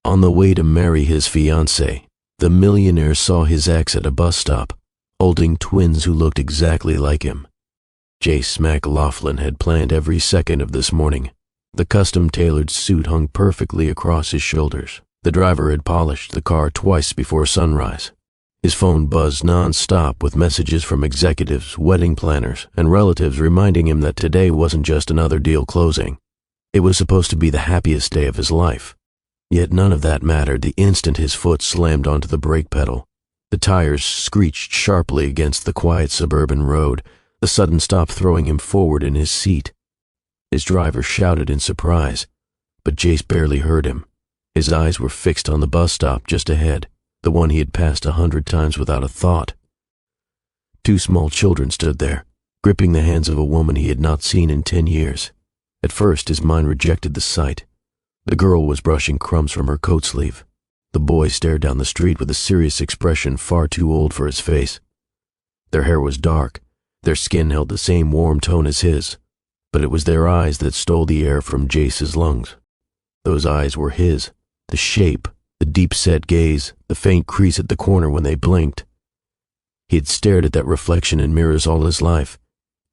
On the way to marry his fiancée, the millionaire saw his ex at a bus stop, holding twins who looked exactly like him. Jace McLaughlin had planned every second of this morning. The custom-tailored suit hung perfectly across his shoulders. The driver had polished the car twice before sunrise. His phone buzzed non-stop with messages from executives, wedding planners, and relatives reminding him that today wasn't just another deal closing. It was supposed to be the happiest day of his life. Yet none of that mattered the instant his foot slammed onto the brake pedal. The tires screeched sharply against the quiet suburban road, the sudden stop throwing him forward in his seat. His driver shouted in surprise, but Jace barely heard him. His eyes were fixed on the bus stop just ahead, the one he had passed 100 times without a thought. Two small children stood there, gripping the hands of a woman he had not seen in 10 years. At first, his mind rejected the sight. The girl was brushing crumbs from her coat sleeve. The boy stared down the street with a serious expression far too old for his face. Their hair was dark. Their skin held the same warm tone as his, but it was their eyes that stole the air from Jace's lungs. Those eyes were his, the shape, the deep-set gaze, the faint crease at the corner when they blinked. He had stared at that reflection in mirrors all his life,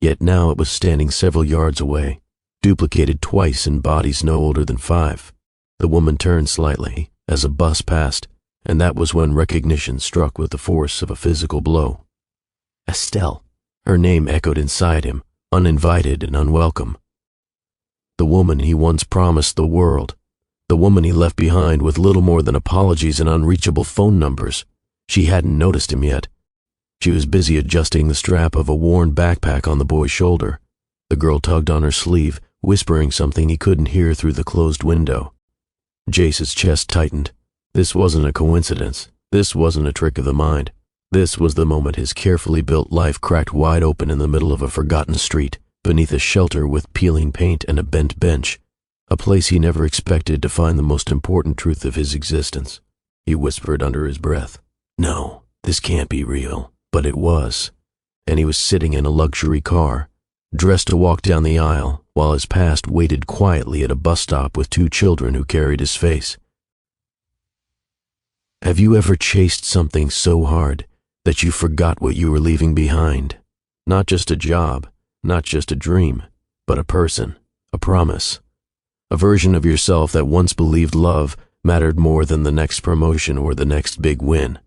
yet now it was standing several yards away, duplicated twice in bodies no older than 5. The woman turned slightly as a bus passed, and that was when recognition struck with the force of a physical blow. Estelle. Her name echoed inside him, uninvited and unwelcome. The woman he once promised the world. The woman he left behind with little more than apologies and unreachable phone numbers. She hadn't noticed him yet. She was busy adjusting the strap of a worn backpack on the boy's shoulder. The girl tugged on her sleeve, whispering something he couldn't hear through the closed window. Jace's chest tightened. This wasn't a coincidence. This wasn't a trick of the mind. This was the moment his carefully built life cracked wide open in the middle of a forgotten street, beneath a shelter with peeling paint and a bent bench, a place he never expected to find the most important truth of his existence. He whispered under his breath, "No, this can't be real." But it was, and he was sitting in a luxury car, dressed to walk down the aisle, while his past waited quietly at a bus stop with 2 children who carried his face. Have you ever chased something so hard that you forgot what you were leaving behind? Not just a job, not just a dream, but a person, a promise, a version of yourself that once believed love mattered more than the next promotion or the next big win.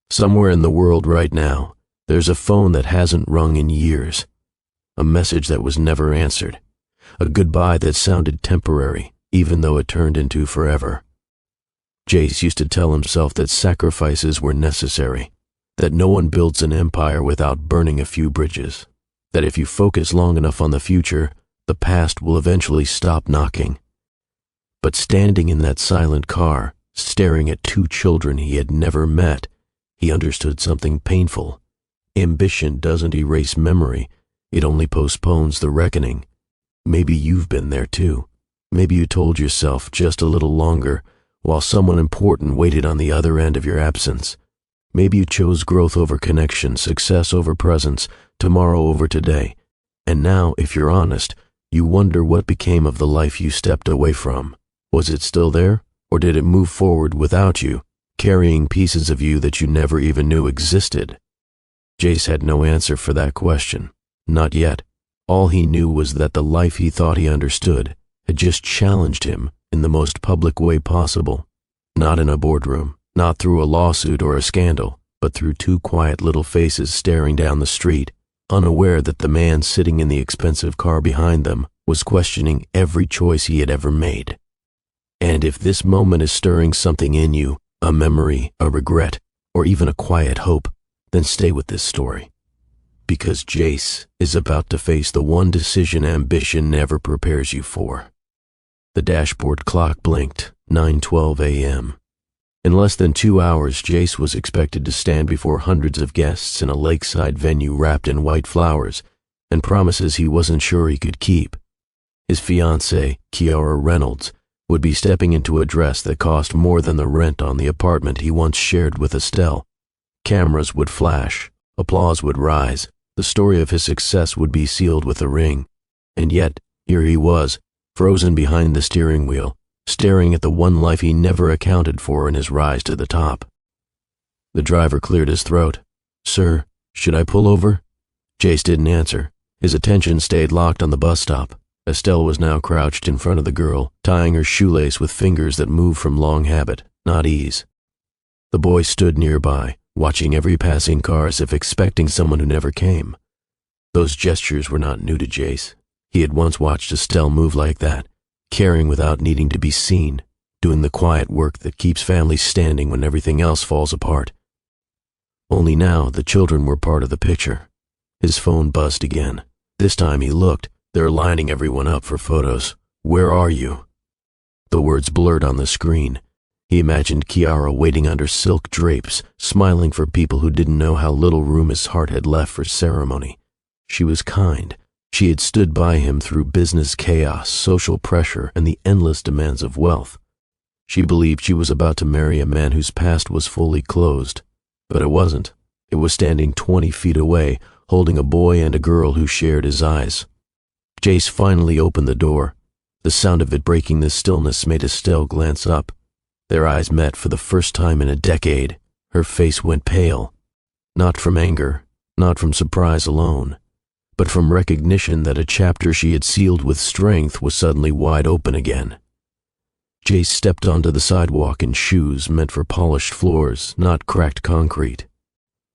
Somewhere in the world right now, there's a phone that hasn't rung in years, a message that was never answered, a goodbye that sounded temporary, even though it turned into forever. Jace used to tell himself that sacrifices were necessary, that no one builds an empire without burning a few bridges, that if you focus long enough on the future, the past will eventually stop knocking. But standing in that silent car, staring at 2 children he had never met, he understood something painful. Ambition doesn't erase memory, it only postpones the reckoning. Maybe you've been there too. Maybe you told yourself just a little longer, while someone important waited on the other end of your absence. Maybe you chose growth over connection, success over presence, tomorrow over today. And now, if you're honest, you wonder what became of the life you stepped away from. Was it still there, or did it move forward without you, carrying pieces of you that you never even knew existed? Jace had no answer for that question. Not yet. All he knew was that the life he thought he understood had just challenged him in the most public way possible. Not in a boardroom, not through a lawsuit or a scandal, but through 2 quiet little faces staring down the street, unaware that the man sitting in the expensive car behind them was questioning every choice he had ever made. And if this moment is stirring something in you, a memory, a regret, or even a quiet hope, then stay with this story. Because Jace is about to face the one decision ambition never prepares you for. The dashboard clock blinked, 9:12 a.m. In less than 2 hours, Jace was expected to stand before hundreds of guests in a lakeside venue wrapped in white flowers and promises he wasn't sure he could keep. His fiancée, Kiara Reynolds, would be stepping into a dress that cost more than the rent on the apartment he once shared with Estelle. Cameras would flash, applause would rise, the story of his success would be sealed with a ring. And yet, here he was, frozen behind the steering wheel, staring at the one life he never accounted for in his rise to the top. The driver cleared his throat. "Sir, should I pull over?" Jace didn't answer. His attention stayed locked on the bus stop. Estelle was now crouched in front of the girl, tying her shoelace with fingers that moved from long habit, not ease. The boy stood nearby, watching every passing car as if expecting someone who never came. Those gestures were not new to Jace. He had once watched Estelle move like that, caring without needing to be seen, doing the quiet work that keeps families standing when everything else falls apart. Only now the children were part of the picture. His phone buzzed again. This time he looked. They're lining everyone up for photos. "Where are you?" The words blurred on the screen. He imagined Kiara waiting under silk drapes, smiling for people who didn't know how little room his heart had left for ceremony. She was kind. She had stood by him through business chaos, social pressure, and the endless demands of wealth. She believed she was about to marry a man whose past was fully closed. But it wasn't. It was standing 20 feet away, holding a boy and a girl who shared his eyes. Jace finally opened the door. The sound of it breaking the stillness made Estelle glance up. Their eyes met for the first time in a decade. Her face went pale. Not from anger, not from surprise alone, but from recognition that a chapter she had sealed with strength was suddenly wide open again. Jace stepped onto the sidewalk in shoes meant for polished floors, not cracked concrete.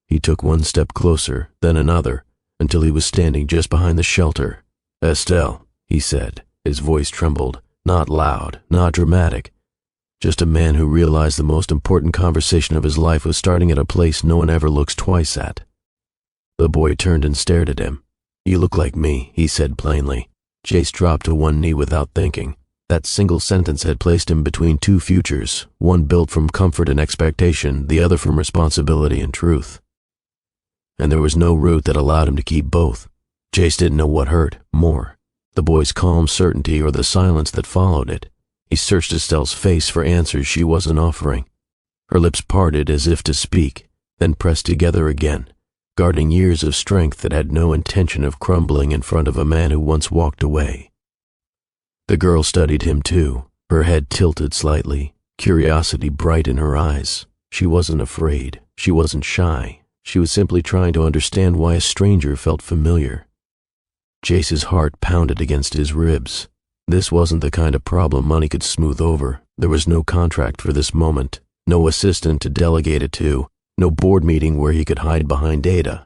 He took one step closer, then another, until he was standing just behind the shelter. "Estelle," he said. His voice trembled, not loud, not dramatic. Just a man who realized the most important conversation of his life was starting at a place no one ever looks twice at. The boy turned and stared at him. "You look like me," he said plainly. Jace dropped to one knee without thinking. That single sentence had placed him between two futures, one built from comfort and expectation, the other from responsibility and truth. And there was no route that allowed him to keep both. Jace didn't know what hurt more, the boy's calm certainty or the silence that followed it. He searched Estelle's face for answers she wasn't offering. Her lips parted as if to speak, then pressed together again, guarding years of strength that had no intention of crumbling in front of a man who once walked away. The girl studied him too, her head tilted slightly, curiosity bright in her eyes. She wasn't afraid, she wasn't shy, she was simply trying to understand why a stranger felt familiar. Jace's heart pounded against his ribs. This wasn't the kind of problem money could smooth over. There was no contract for this moment, no assistant to delegate it to, no board meeting where he could hide behind data.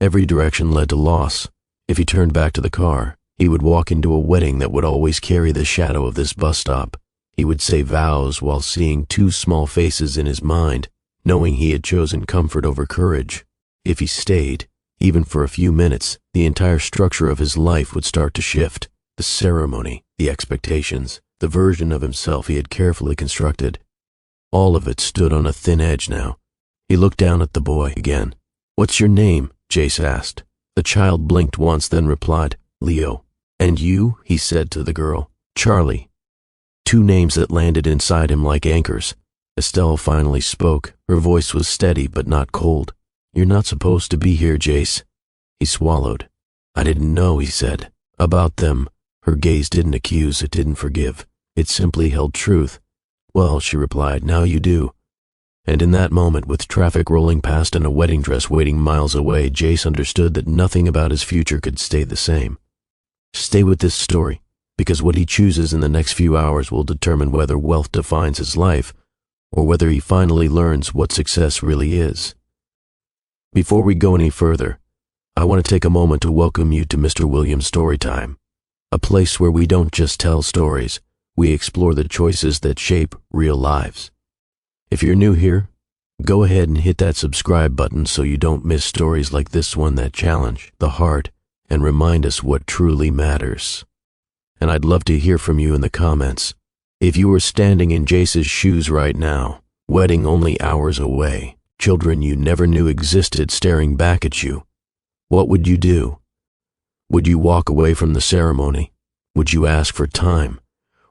Every direction led to loss. If he turned back to the car, he would walk into a wedding that would always carry the shadow of this bus stop. He would say vows while seeing two small faces in his mind, knowing he had chosen comfort over courage. If he stayed, even for a few minutes, the entire structure of his life would start to shift. The ceremony, the expectations, the version of himself he had carefully constructed. All of it stood on a thin edge now. He looked down at the boy again. "What's your name?" Jace asked. The child blinked once, then replied, "Leo." "And you?" he said to the girl. "Charlie." Two names that landed inside him like anchors. Estelle finally spoke. Her voice was steady but not cold. "You're not supposed to be here, Jace." He swallowed. "I didn't know," he said. "About them." Her gaze didn't accuse, it didn't forgive. It simply held truth. "Well," she replied, "now you do." And in that moment, with traffic rolling past and a wedding dress waiting miles away, Jace understood that nothing about his future could stay the same. Stay with this story, because what he chooses in the next few hours will determine whether wealth defines his life, or whether he finally learns what success really is. Before we go any further, I want to take a moment to welcome you to Mr. Williams Storytime, a place where we don't just tell stories, we explore the choices that shape real lives. If you're new here, go ahead and hit that subscribe button so you don't miss stories like this one that challenge the heart and remind us what truly matters. And I'd love to hear from you in the comments. If you were standing in Jace's shoes right now, wedding only hours away, children you never knew existed staring back at you, what would you do? Would you walk away from the ceremony? Would you ask for time?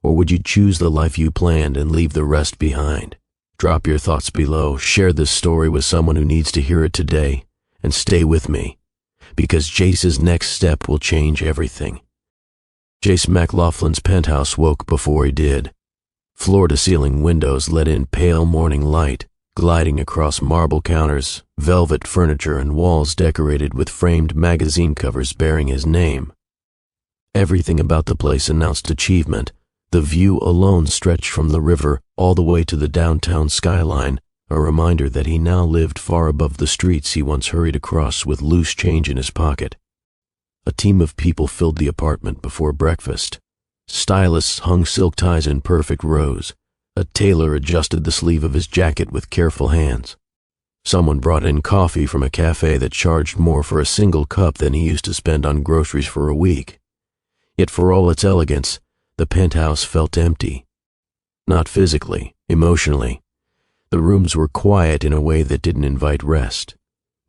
Or would you choose the life you planned and leave the rest behind? Drop your thoughts below, share this story with someone who needs to hear it today, and stay with me, because Jace's next step will change everything. Jace McLaughlin's penthouse woke before he did. Floor-to-ceiling windows let in pale morning light, gliding across marble counters, velvet furniture, and walls decorated with framed magazine covers bearing his name. Everything about the place announced achievement. The view alone stretched from the river all the way to the downtown skyline, a reminder that he now lived far above the streets he once hurried across with loose change in his pocket. A team of people filled the apartment before breakfast. Stylists hung silk ties in perfect rows. A tailor adjusted the sleeve of his jacket with careful hands. Someone brought in coffee from a cafe that charged more for a single cup than he used to spend on groceries for a week. Yet for all its elegance, the penthouse felt empty. Not physically, emotionally. The rooms were quiet in a way that didn't invite rest.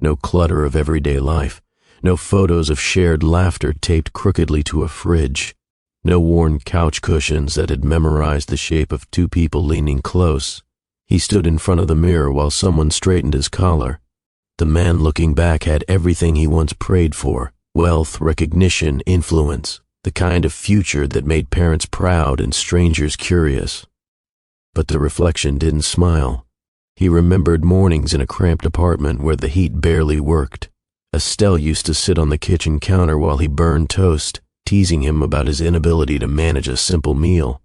No clutter of everyday life, no photos of shared laughter taped crookedly to a fridge, no worn couch cushions that had memorized the shape of two people leaning close. He stood in front of the mirror while someone straightened his collar. The man looking back had everything he once prayed for: wealth, recognition, influence, the kind of future that made parents proud and strangers curious. But the reflection didn't smile. He remembered mornings in a cramped apartment where the heat barely worked. Estelle used to sit on the kitchen counter while he burned toast, teasing him about his inability to manage a simple meal.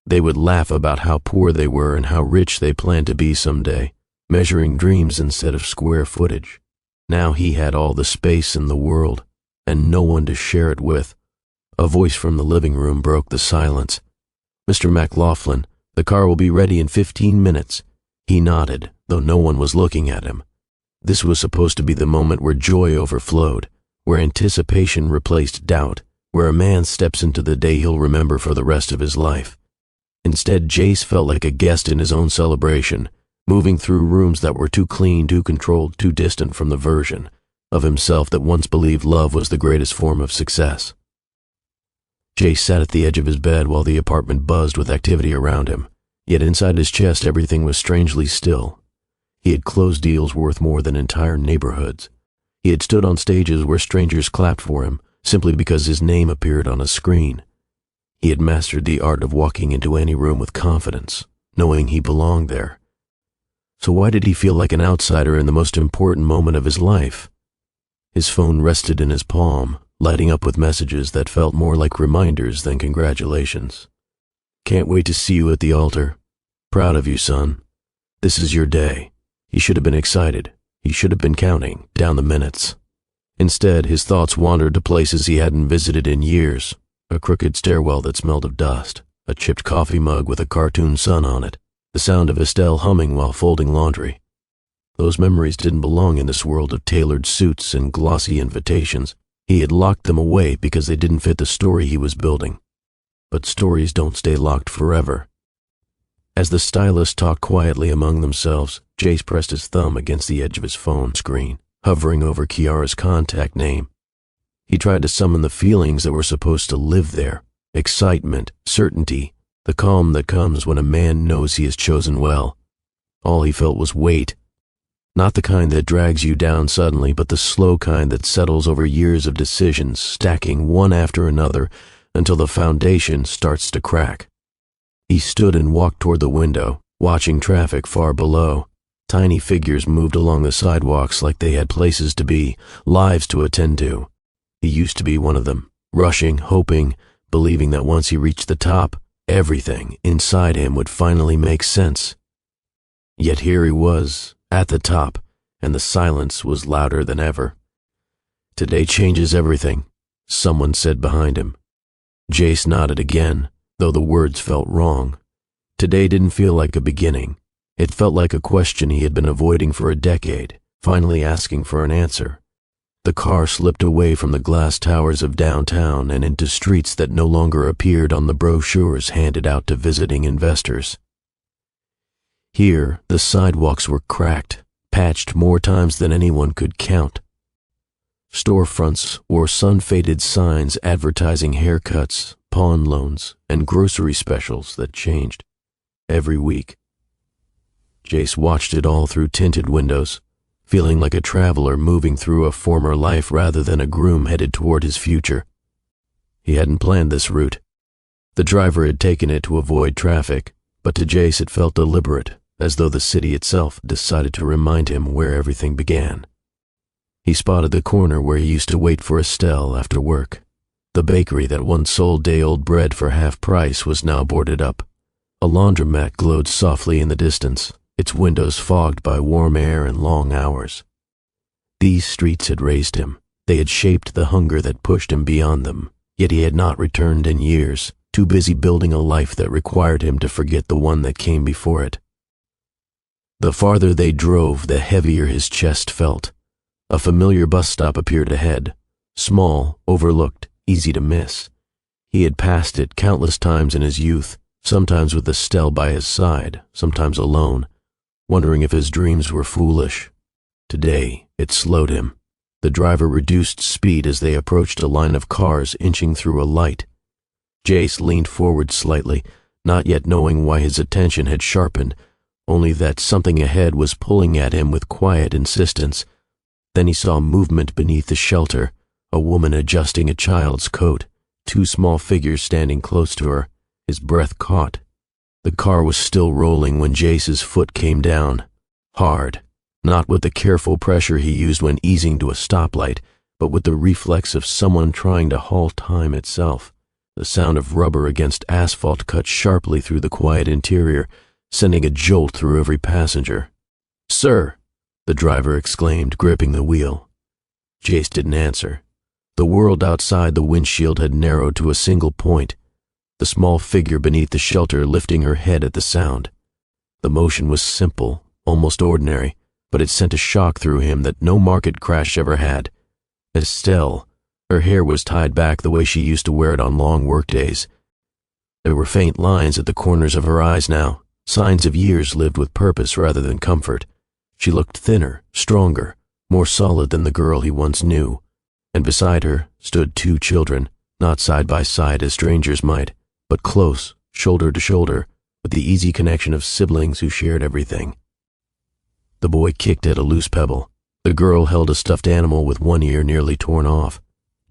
They would laugh about how poor they were and how rich they planned to be someday, measuring dreams instead of square footage. Now he had all the space in the world, and no one to share it with. A voice from the living room broke the silence. "Mr. McLaughlin, the car will be ready in 15 minutes. He nodded, though no one was looking at him. This was supposed to be the moment where joy overflowed, where anticipation replaced doubt, where a man steps into the day he'll remember for the rest of his life. Instead, Jace felt like a guest in his own celebration, moving through rooms that were too clean, too controlled, too distant from the version of himself that once believed love was the greatest form of success. Jace sat at the edge of his bed while the apartment buzzed with activity around him, yet inside his chest everything was strangely still. He had closed deals worth more than entire neighborhoods. He had stood on stages where strangers clapped for him, simply because his name appeared on a screen. He had mastered the art of walking into any room with confidence, knowing he belonged there. So why did he feel like an outsider in the most important moment of his life? His phone rested in his palm, lighting up with messages that felt more like reminders than congratulations. "Can't wait to see you at the altar. Proud of you, son. This is your day." He should have been excited. He should have been counting down the minutes. Instead, his thoughts wandered to places he hadn't visited in years. A crooked stairwell that smelled of dust, a chipped coffee mug with a cartoon sun on it, the sound of Estelle humming while folding laundry. Those memories didn't belong in this world of tailored suits and glossy invitations. He had locked them away because they didn't fit the story he was building. But stories don't stay locked forever. As the stylists talked quietly among themselves, Jace pressed his thumb against the edge of his phone screen, hovering over Kiara's contact name. He tried to summon the feelings that were supposed to live there: excitement, certainty, the calm that comes when a man knows he has chosen well. All he felt was weight. Not the kind that drags you down suddenly, but the slow kind that settles over years of decisions, stacking one after another until the foundation starts to crack. He stood and walked toward the window, watching traffic far below. Tiny figures moved along the sidewalks like they had places to be, lives to attend to. He used to be one of them, rushing, hoping, believing that once he reached the top, everything inside him would finally make sense. Yet here he was, at the top, and the silence was louder than ever. "Today changes everything," someone said behind him. Jace nodded again, though the words felt wrong. Today didn't feel like a beginning. It felt like a question he had been avoiding for a decade, finally asking for an answer. The car slipped away from the glass towers of downtown and into streets that no longer appeared on the brochures handed out to visiting investors. Here, the sidewalks were cracked, patched more times than anyone could count. Storefronts wore sun-faded signs advertising haircuts, pawn loans, and grocery specials that changed every week. Jace watched it all through tinted windows, feeling like a traveler moving through a former life rather than a groom headed toward his future. He hadn't planned this route. The driver had taken it to avoid traffic, but to Jace it felt deliberate, as though the city itself decided to remind him where everything began. He spotted the corner where he used to wait for Estelle after work. The bakery that once sold day-old bread for half price was now boarded up. A laundromat glowed softly in the distance, its windows fogged by warm air and long hours. These streets had raised him. They had shaped the hunger that pushed him beyond them, yet he had not returned in years, too busy building a life that required him to forget the one that came before it. The farther they drove, the heavier his chest felt. A familiar bus stop appeared ahead, small, overlooked, easy to miss. He had passed it countless times in his youth, sometimes with Estelle by his side, sometimes alone, wondering if his dreams were foolish. Today, it slowed him. The driver reduced speed as they approached a line of cars inching through a light. Jace leaned forward slightly, not yet knowing why his attention had sharpened, only that something ahead was pulling at him with quiet insistence. Then he saw movement beneath the shelter, a woman adjusting a child's coat, two small figures standing close to her. His breath caught. The car was still rolling when Jace's foot came down. Hard. Not with the careful pressure he used when easing to a stoplight, but with the reflex of someone trying to halt time itself. The sound of rubber against asphalt cut sharply through the quiet interior, sending a jolt through every passenger. "Sir!" the driver exclaimed, gripping the wheel. Jace didn't answer. The world outside the windshield had narrowed to a single point, the small figure beneath the shelter lifting her head at the sound. The motion was simple, almost ordinary, but it sent a shock through him that no market crash ever had. Estelle. Her hair was tied back the way she used to wear it on long workdays. There were faint lines at the corners of her eyes now, signs of years lived with purpose rather than comfort. She looked thinner, stronger, more solid than the girl he once knew. And beside her stood two children, not side by side as strangers might, but close, shoulder to shoulder, with the easy connection of siblings who shared everything. The boy kicked at a loose pebble. The girl held a stuffed animal with one ear nearly torn off.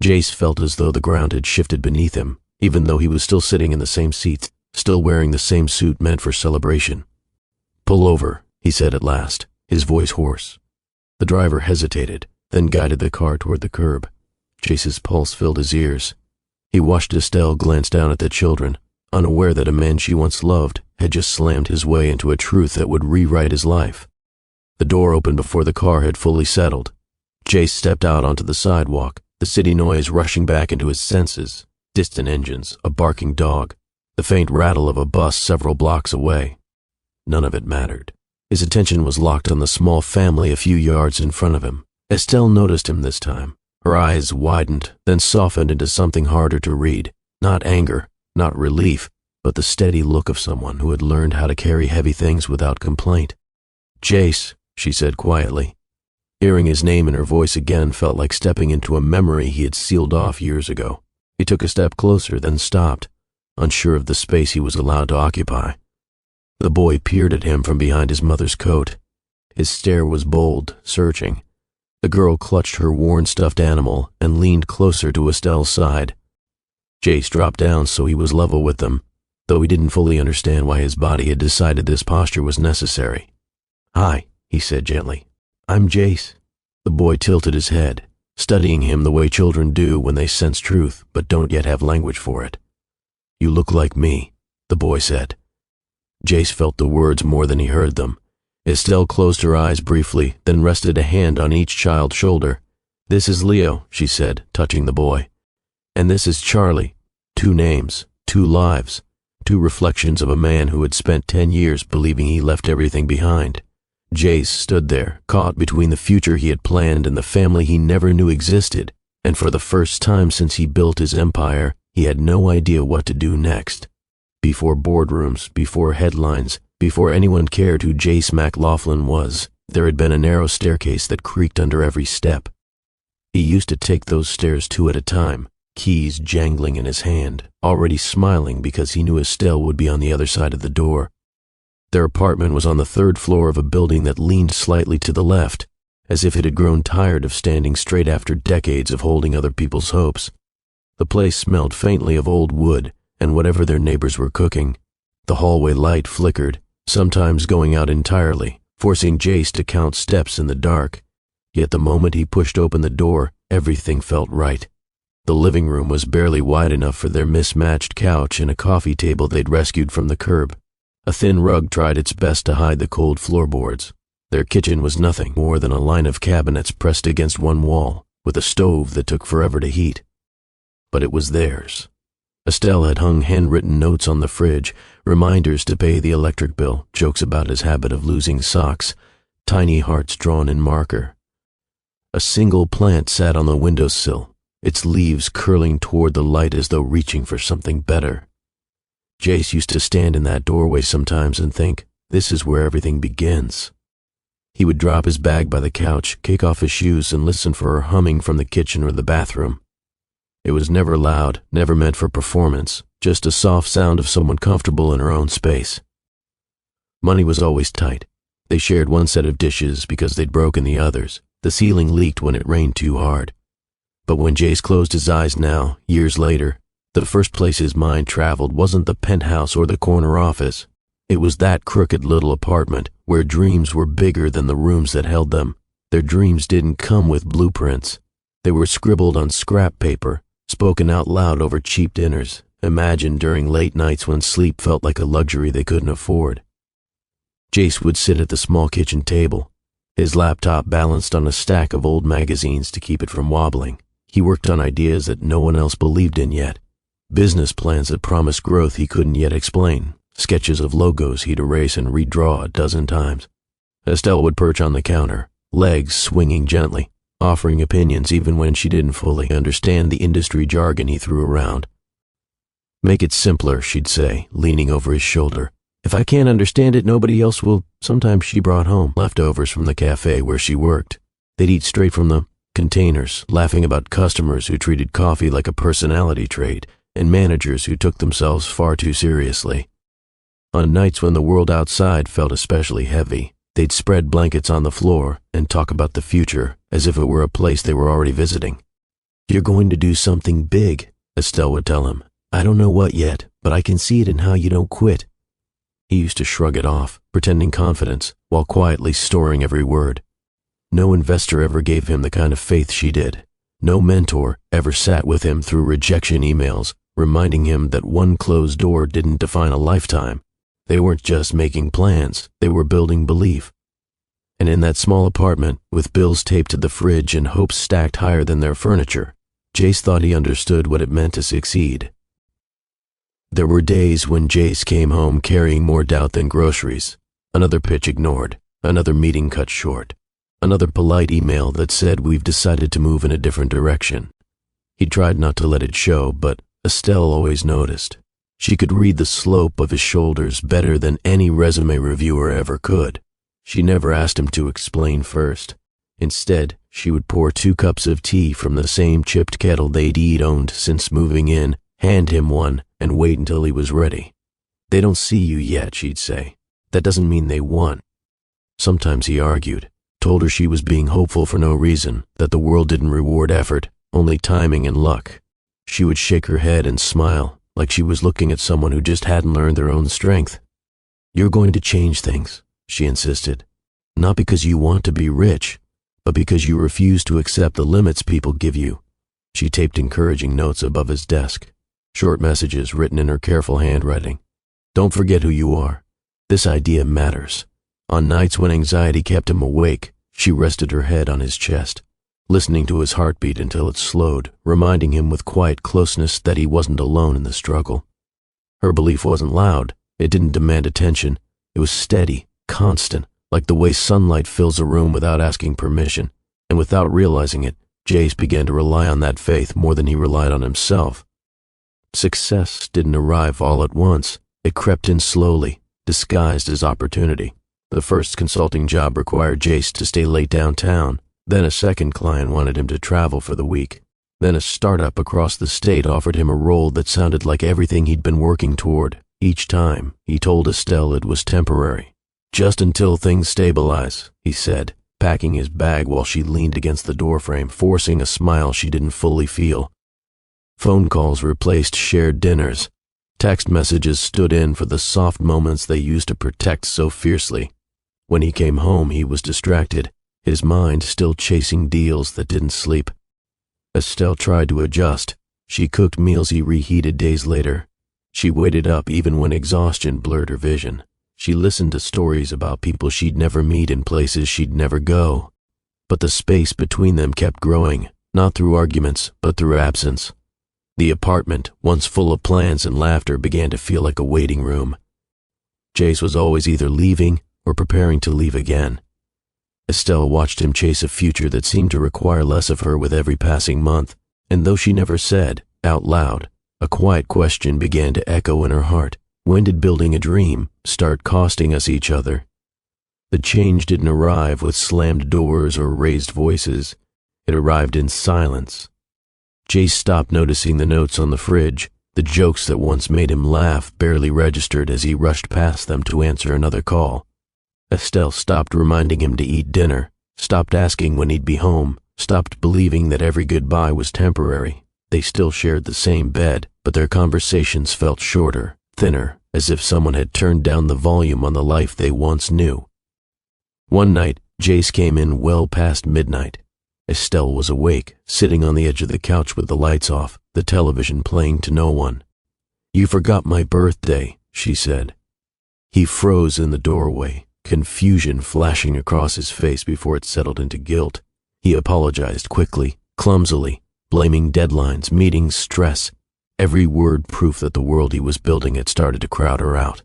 Jace felt as though the ground had shifted beneath him, even though he was still sitting in the same seat, still wearing the same suit meant for celebration. "Pull over," he said at last, his voice hoarse. The driver hesitated, then guided the car toward the curb. Jace's pulse filled his ears. He watched Estelle glance down at the children, unaware that a man she once loved had just slammed his way into a truth that would rewrite his life. The door opened before the car had fully settled. Jace stepped out onto the sidewalk, the city noise rushing back into his senses. Distant engines, a barking dog, the faint rattle of a bus several blocks away. None of it mattered. His attention was locked on the small family a few yards in front of him. Estelle noticed him this time. Her eyes widened, then softened into something harder to read. Not anger, not relief, but the steady look of someone who had learned how to carry heavy things without complaint. "Jace," she said quietly. Hearing his name in her voice again felt like stepping into a memory he had sealed off years ago. He took a step closer, then stopped, unsure of the space he was allowed to occupy. The boy peered at him from behind his mother's coat. His stare was bold, searching. The girl clutched her worn stuffed animal and leaned closer to Estelle's side. Jace dropped down so he was level with them, though he didn't fully understand why his body had decided this posture was necessary. "Hi," he said gently. "I'm Jace." The boy tilted his head, studying him the way children do when they sense truth but don't yet have language for it. "You look like me," the boy said. Jace felt the words more than he heard them. Estelle closed her eyes briefly, then rested a hand on each child's shoulder. "This is Leo," she said, touching the boy. "And this is Charlie. 2 names, 2 lives, 2 reflections of a man who had spent 10 years believing he left everything behind." Jace stood there, caught between the future he had planned and the family he never knew existed, and for the first time since he built his empire, he had no idea what to do next. Before boardrooms, before headlines, before anyone cared who Jace McLaughlin was, there had been a narrow staircase that creaked under every step. He used to take those stairs 2 at a time, keys jangling in his hand, already smiling because he knew Estelle would be on the other side of the door. Their apartment was on the 3rd floor of a building that leaned slightly to the left, as if it had grown tired of standing straight after decades of holding other people's hopes. The place smelled faintly of old wood and whatever their neighbors were cooking. The hallway light flickered, sometimes going out entirely, forcing Jace to count steps in the dark. Yet the moment he pushed open the door, everything felt right. The living room was barely wide enough for their mismatched couch and a coffee table they'd rescued from the curb. A thin rug tried its best to hide the cold floorboards. Their kitchen was nothing more than a line of cabinets pressed against one wall, with a stove that took forever to heat. But it was theirs. Estelle had hung handwritten notes on the fridge, reminders to pay the electric bill, jokes about his habit of losing socks, tiny hearts drawn in marker. A single plant sat on the windowsill, its leaves curling toward the light as though reaching for something better. Jace used to stand in that doorway sometimes and think, this is where everything begins. He would drop his bag by the couch, kick off his shoes, and listen for her humming from the kitchen or the bathroom. It was never loud, never meant for performance, just a soft sound of someone comfortable in her own space. Money was always tight. They shared one set of dishes because they'd broken the others. The ceiling leaked when it rained too hard. But when Jace closed his eyes now, years later, the first place his mind traveled wasn't the penthouse or the corner office. It was that crooked little apartment where dreams were bigger than the rooms that held them. Their dreams didn't come with blueprints. They were scribbled on scrap paper, spoken out loud over cheap dinners, imagined during late nights when sleep felt like a luxury they couldn't afford. Jace would sit at the small kitchen table, his laptop balanced on a stack of old magazines to keep it from wobbling. He worked on ideas that no one else believed in yet, business plans that promised growth he couldn't yet explain, sketches of logos he'd erase and redraw a dozen times. Estelle would perch on the counter, legs swinging gently, offering opinions even when she didn't fully understand the industry jargon he threw around. Make it simpler, she'd say, leaning over his shoulder. If I can't understand it, nobody else will. Sometimes she brought home leftovers from the cafe where she worked. They'd eat straight from the containers, laughing about customers who treated coffee like a personality trait and managers who took themselves far too seriously. On nights when the world outside felt especially heavy, they'd spread blankets on the floor and talk about the future as if it were a place they were already visiting. You're going to do something big, Estelle would tell him. I don't know what yet, but I can see it in how you don't quit. He used to shrug it off, pretending confidence, while quietly storing every word. No investor ever gave him the kind of faith she did. No mentor ever sat with him through rejection emails, reminding him that one closed door didn't define a lifetime. They weren't just making plans, they were building belief. And in that small apartment, with bills taped to the fridge and hopes stacked higher than their furniture, Jace thought he understood what it meant to succeed. There were days when Jace came home carrying more doubt than groceries. Another pitch ignored, another meeting cut short, another polite email that said we've decided to move in a different direction. He tried not to let it show, but Estelle always noticed. She could read the slope of his shoulders better than any resume reviewer ever could. She never asked him to explain first. Instead, she would pour 2 cups of tea from the same chipped kettle they'd owned since moving in, hand him one, and wait until he was ready. They don't see you yet, she'd say. That doesn't mean they won. Sometimes he argued, told her she was being hopeful for no reason, that the world didn't reward effort, only timing and luck. She would shake her head and smile, like she was looking at someone who just hadn't learned their own strength. You're going to change things, she insisted. Not because you want to be rich, but because you refuse to accept the limits people give you. She taped encouraging notes above his desk, short messages written in her careful handwriting. Don't forget who you are. This idea matters. On nights when anxiety kept him awake, she rested her head on his chest, listening to his heartbeat until it slowed, reminding him with quiet closeness that he wasn't alone in the struggle. Her belief wasn't loud. It didn't demand attention. It was steady, constant, like the way sunlight fills a room without asking permission. And without realizing it, Jace began to rely on that faith more than he relied on himself. Success didn't arrive all at once. It crept in slowly, disguised as opportunity. The first consulting job required Jace to stay late downtown. Then a second client wanted him to travel for the week. Then a startup across the state offered him a role that sounded like everything he'd been working toward. Each time, he told Estelle it was temporary. Just until things stabilize, he said, packing his bag while she leaned against the doorframe, forcing a smile she didn't fully feel. Phone calls replaced shared dinners. Text messages stood in for the soft moments they used to protect so fiercely. When he came home, he was distracted, his mind still chasing deals that didn't sleep. Estelle tried to adjust. She cooked meals he reheated days later. She waited up even when exhaustion blurred her vision. She listened to stories about people she'd never meet in places she'd never go. But the space between them kept growing, not through arguments, but through absence. The apartment, once full of plans and laughter, began to feel like a waiting room. Jace was always either leaving or preparing to leave again. Estelle watched him chase a future that seemed to require less of her with every passing month, and though she never said, out loud, a quiet question began to echo in her heart. When did building a dream start costing us each other? The change didn't arrive with slammed doors or raised voices. It arrived in silence. Jace stopped noticing the notes on the fridge. The jokes that once made him laugh barely registered as he rushed past them to answer another call. Estelle stopped reminding him to eat dinner, stopped asking when he'd be home, stopped believing that every goodbye was temporary. They still shared the same bed, but their conversations felt shorter, thinner, as if someone had turned down the volume on the life they once knew. One night, Jace came in well past midnight. Estelle was awake, sitting on the edge of the couch with the lights off, the television playing to no one. "You forgot my birthday," she said. He froze in the doorway, confusion flashing across his face before it settled into guilt. He apologized quickly, clumsily, blaming deadlines, meetings, stress, every word proof that the world he was building had started to crowd her out.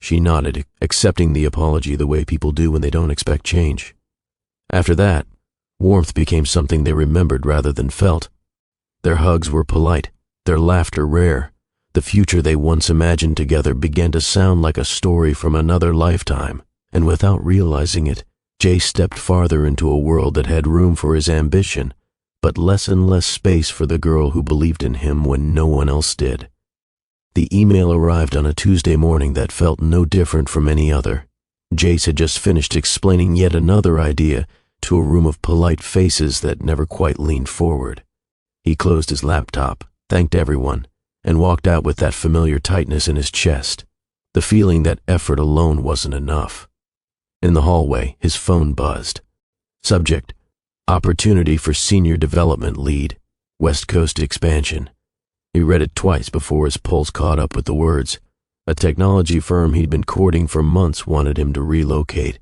She nodded, accepting the apology the way people do when they don't expect change. After that, warmth became something they remembered rather than felt. Their hugs were polite, their laughter rare. The future they once imagined together began to sound like a story from another lifetime, and without realizing it, Jay stepped farther into a world that had room for his ambition, but less and less space for the girl who believed in him when no one else did. The email arrived on a Tuesday morning that felt no different from any other. Jace had just finished explaining yet another idea to a room of polite faces that never quite leaned forward. He closed his laptop, thanked everyone, and walked out with that familiar tightness in his chest, the feeling that effort alone wasn't enough. In the hallway, his phone buzzed. Subject: Opportunity for Senior Development Lead, West Coast Expansion. He read it twice before his pulse caught up with the words. A technology firm he'd been courting for months wanted him to relocate,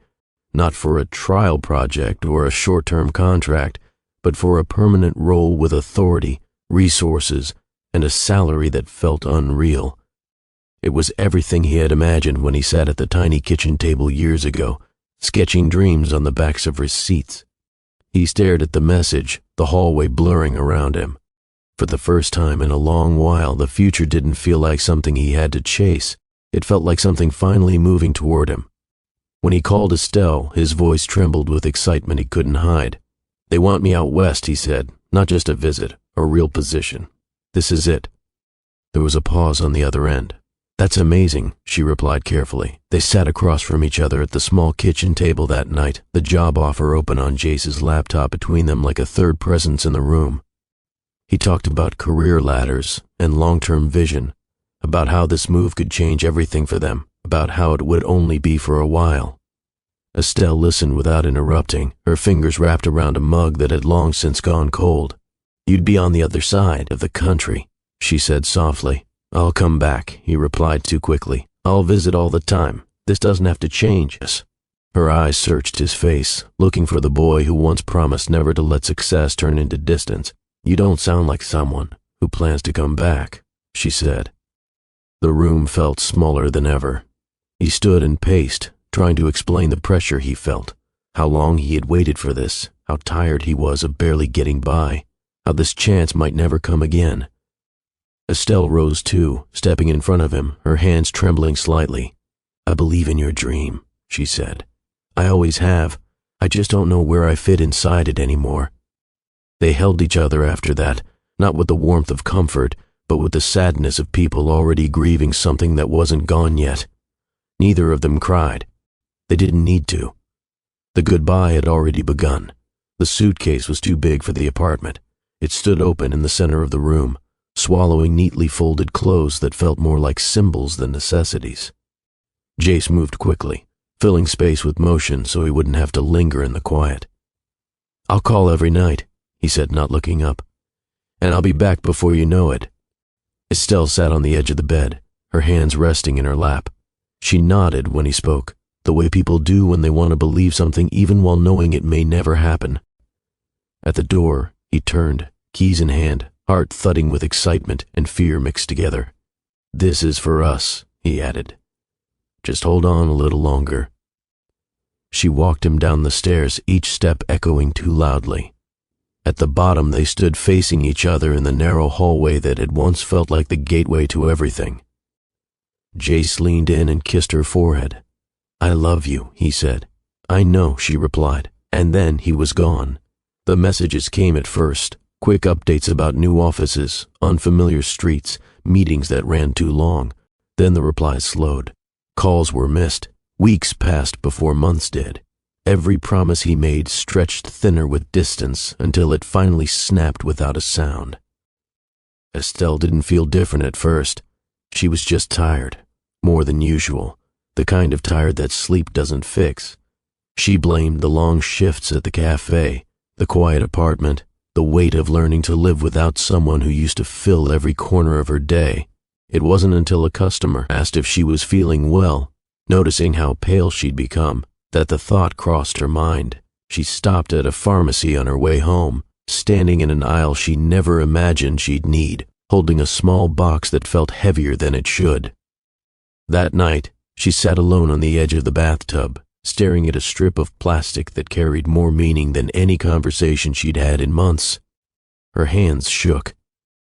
not for a trial project or a short-term contract, but for a permanent role with authority, resources, and a salary that felt unreal. It was everything he had imagined when he sat at the tiny kitchen table years ago, sketching dreams on the backs of receipts. He stared at the message, the hallway blurring around him. For the first time in a long while, the future didn't feel like something he had to chase. It felt like something finally moving toward him. When he called Estelle, his voice trembled with excitement he couldn't hide. "They want me out west," he said. "Not just a visit, a real position. This is it." There was a pause on the other end. "That's amazing," she replied carefully. They sat across from each other at the small kitchen table that night, the job offer open on Jace's laptop between them like a third presence in the room. He talked about career ladders and long-term vision, about how this move could change everything for them, about how it would only be for a while. Estelle listened without interrupting, her fingers wrapped around a mug that had long since gone cold. "You'd be on the other side of the country," she said softly. "I'll come back," he replied too quickly. "I'll visit all the time. This doesn't have to change us." Her eyes searched his face, looking for the boy who once promised never to let success turn into distance. "You don't sound like someone who plans to come back," she said. The room felt smaller than ever. He stood and paced, trying to explain the pressure he felt, how long he had waited for this, how tired he was of barely getting by, how this chance might never come again. Estelle rose too, stepping in front of him, her hands trembling slightly. "I believe in your dream," she said. "I always have. I just don't know where I fit inside it anymore." They held each other after that, not with the warmth of comfort, but with the sadness of people already grieving something that wasn't gone yet. Neither of them cried. They didn't need to. The goodbye had already begun. The suitcase was too big for the apartment. It stood open in the center of the room, swallowing neatly folded clothes that felt more like symbols than necessities. Jace moved quickly, filling space with motion so he wouldn't have to linger in the quiet. "I'll call every night," he said, not looking up. "And I'll be back before you know it." Estelle sat on the edge of the bed, her hands resting in her lap. She nodded when he spoke, the way people do when they want to believe something even while knowing it may never happen. At the door, he turned, keys in hand, heart thudding with excitement and fear mixed together. "This is for us," he added. "Just hold on a little longer." She walked him down the stairs, each step echoing too loudly. At the bottom, they stood facing each other in the narrow hallway that had once felt like the gateway to everything. Jace leaned in and kissed her forehead. "I love you," he said. "I know," she replied, and then he was gone. The messages came at first, quick updates about new offices, unfamiliar streets, meetings that ran too long. Then the replies slowed. Calls were missed. Weeks passed before months did. Every promise he made stretched thinner with distance until it finally snapped without a sound. Estelle didn't feel different at first. She was just tired, more than usual, the kind of tired that sleep doesn't fix. She blamed the long shifts at the cafe, the quiet apartment, the weight of learning to live without someone who used to fill every corner of her day. It wasn't until a customer asked if she was feeling well, noticing how pale she'd become, that the thought crossed her mind. She stopped at a pharmacy on her way home, standing in an aisle she never imagined she'd need, holding a small box that felt heavier than it should. That night, she sat alone on the edge of the bathtub, staring at a strip of plastic that carried more meaning than any conversation she'd had in months. Her hands shook.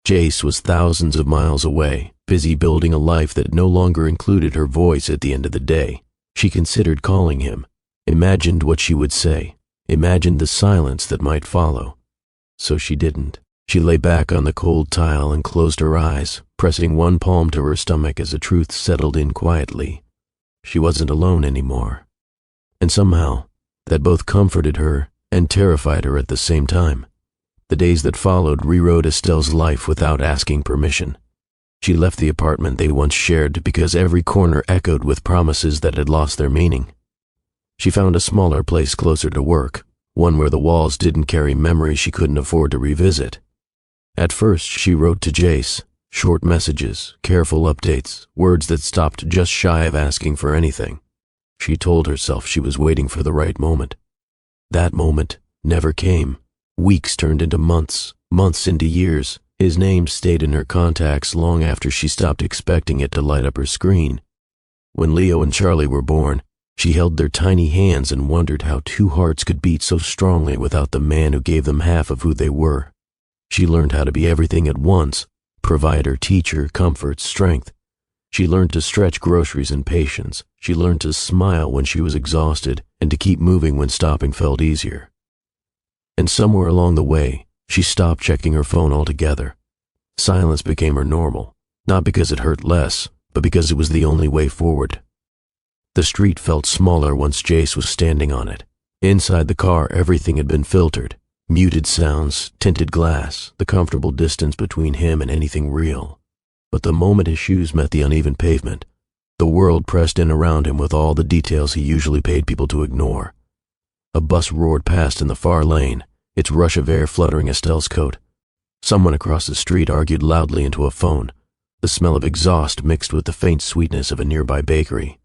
Jace was thousands of miles away, busy building a life that no longer included her voice at the end of the day. She considered calling him, imagined what she would say, imagined the silence that might follow. So she didn't. She lay back on the cold tile and closed her eyes, pressing one palm to her stomach as the truth settled in quietly. She wasn't alone anymore. And somehow, that both comforted her and terrified her at the same time. The days that followed rewrote Estelle's life without asking permission. She left the apartment they once shared because every corner echoed with promises that had lost their meaning. She found a smaller place closer to work, one where the walls didn't carry memories she couldn't afford to revisit. At first, she wrote to Jace, short messages, careful updates, words that stopped just shy of asking for anything. She told herself she was waiting for the right moment. That moment never came. Weeks turned into months, months into years. His name stayed in her contacts long after she stopped expecting it to light up her screen. When Leo and Charlie were born, she held their tiny hands and wondered how two hearts could beat so strongly without the man who gave them half of who they were. She learned how to be everything at once, provider, teacher, comfort, strength. She learned to stretch groceries and patience. She learned to smile when she was exhausted and to keep moving when stopping felt easier. And somewhere along the way, she stopped checking her phone altogether. Silence became her normal, not because it hurt less, but because it was the only way forward. The street felt smaller once Jace was standing on it. Inside the car, everything had been filtered. Muted sounds, tinted glass, the comfortable distance between him and anything real. But the moment his shoes met the uneven pavement, the world pressed in around him with all the details he usually paid people to ignore. A bus roared past in the far lane, its rush of air fluttering Estelle's coat. Someone across the street argued loudly into a phone, the smell of exhaust mixed with the faint sweetness of a nearby bakery.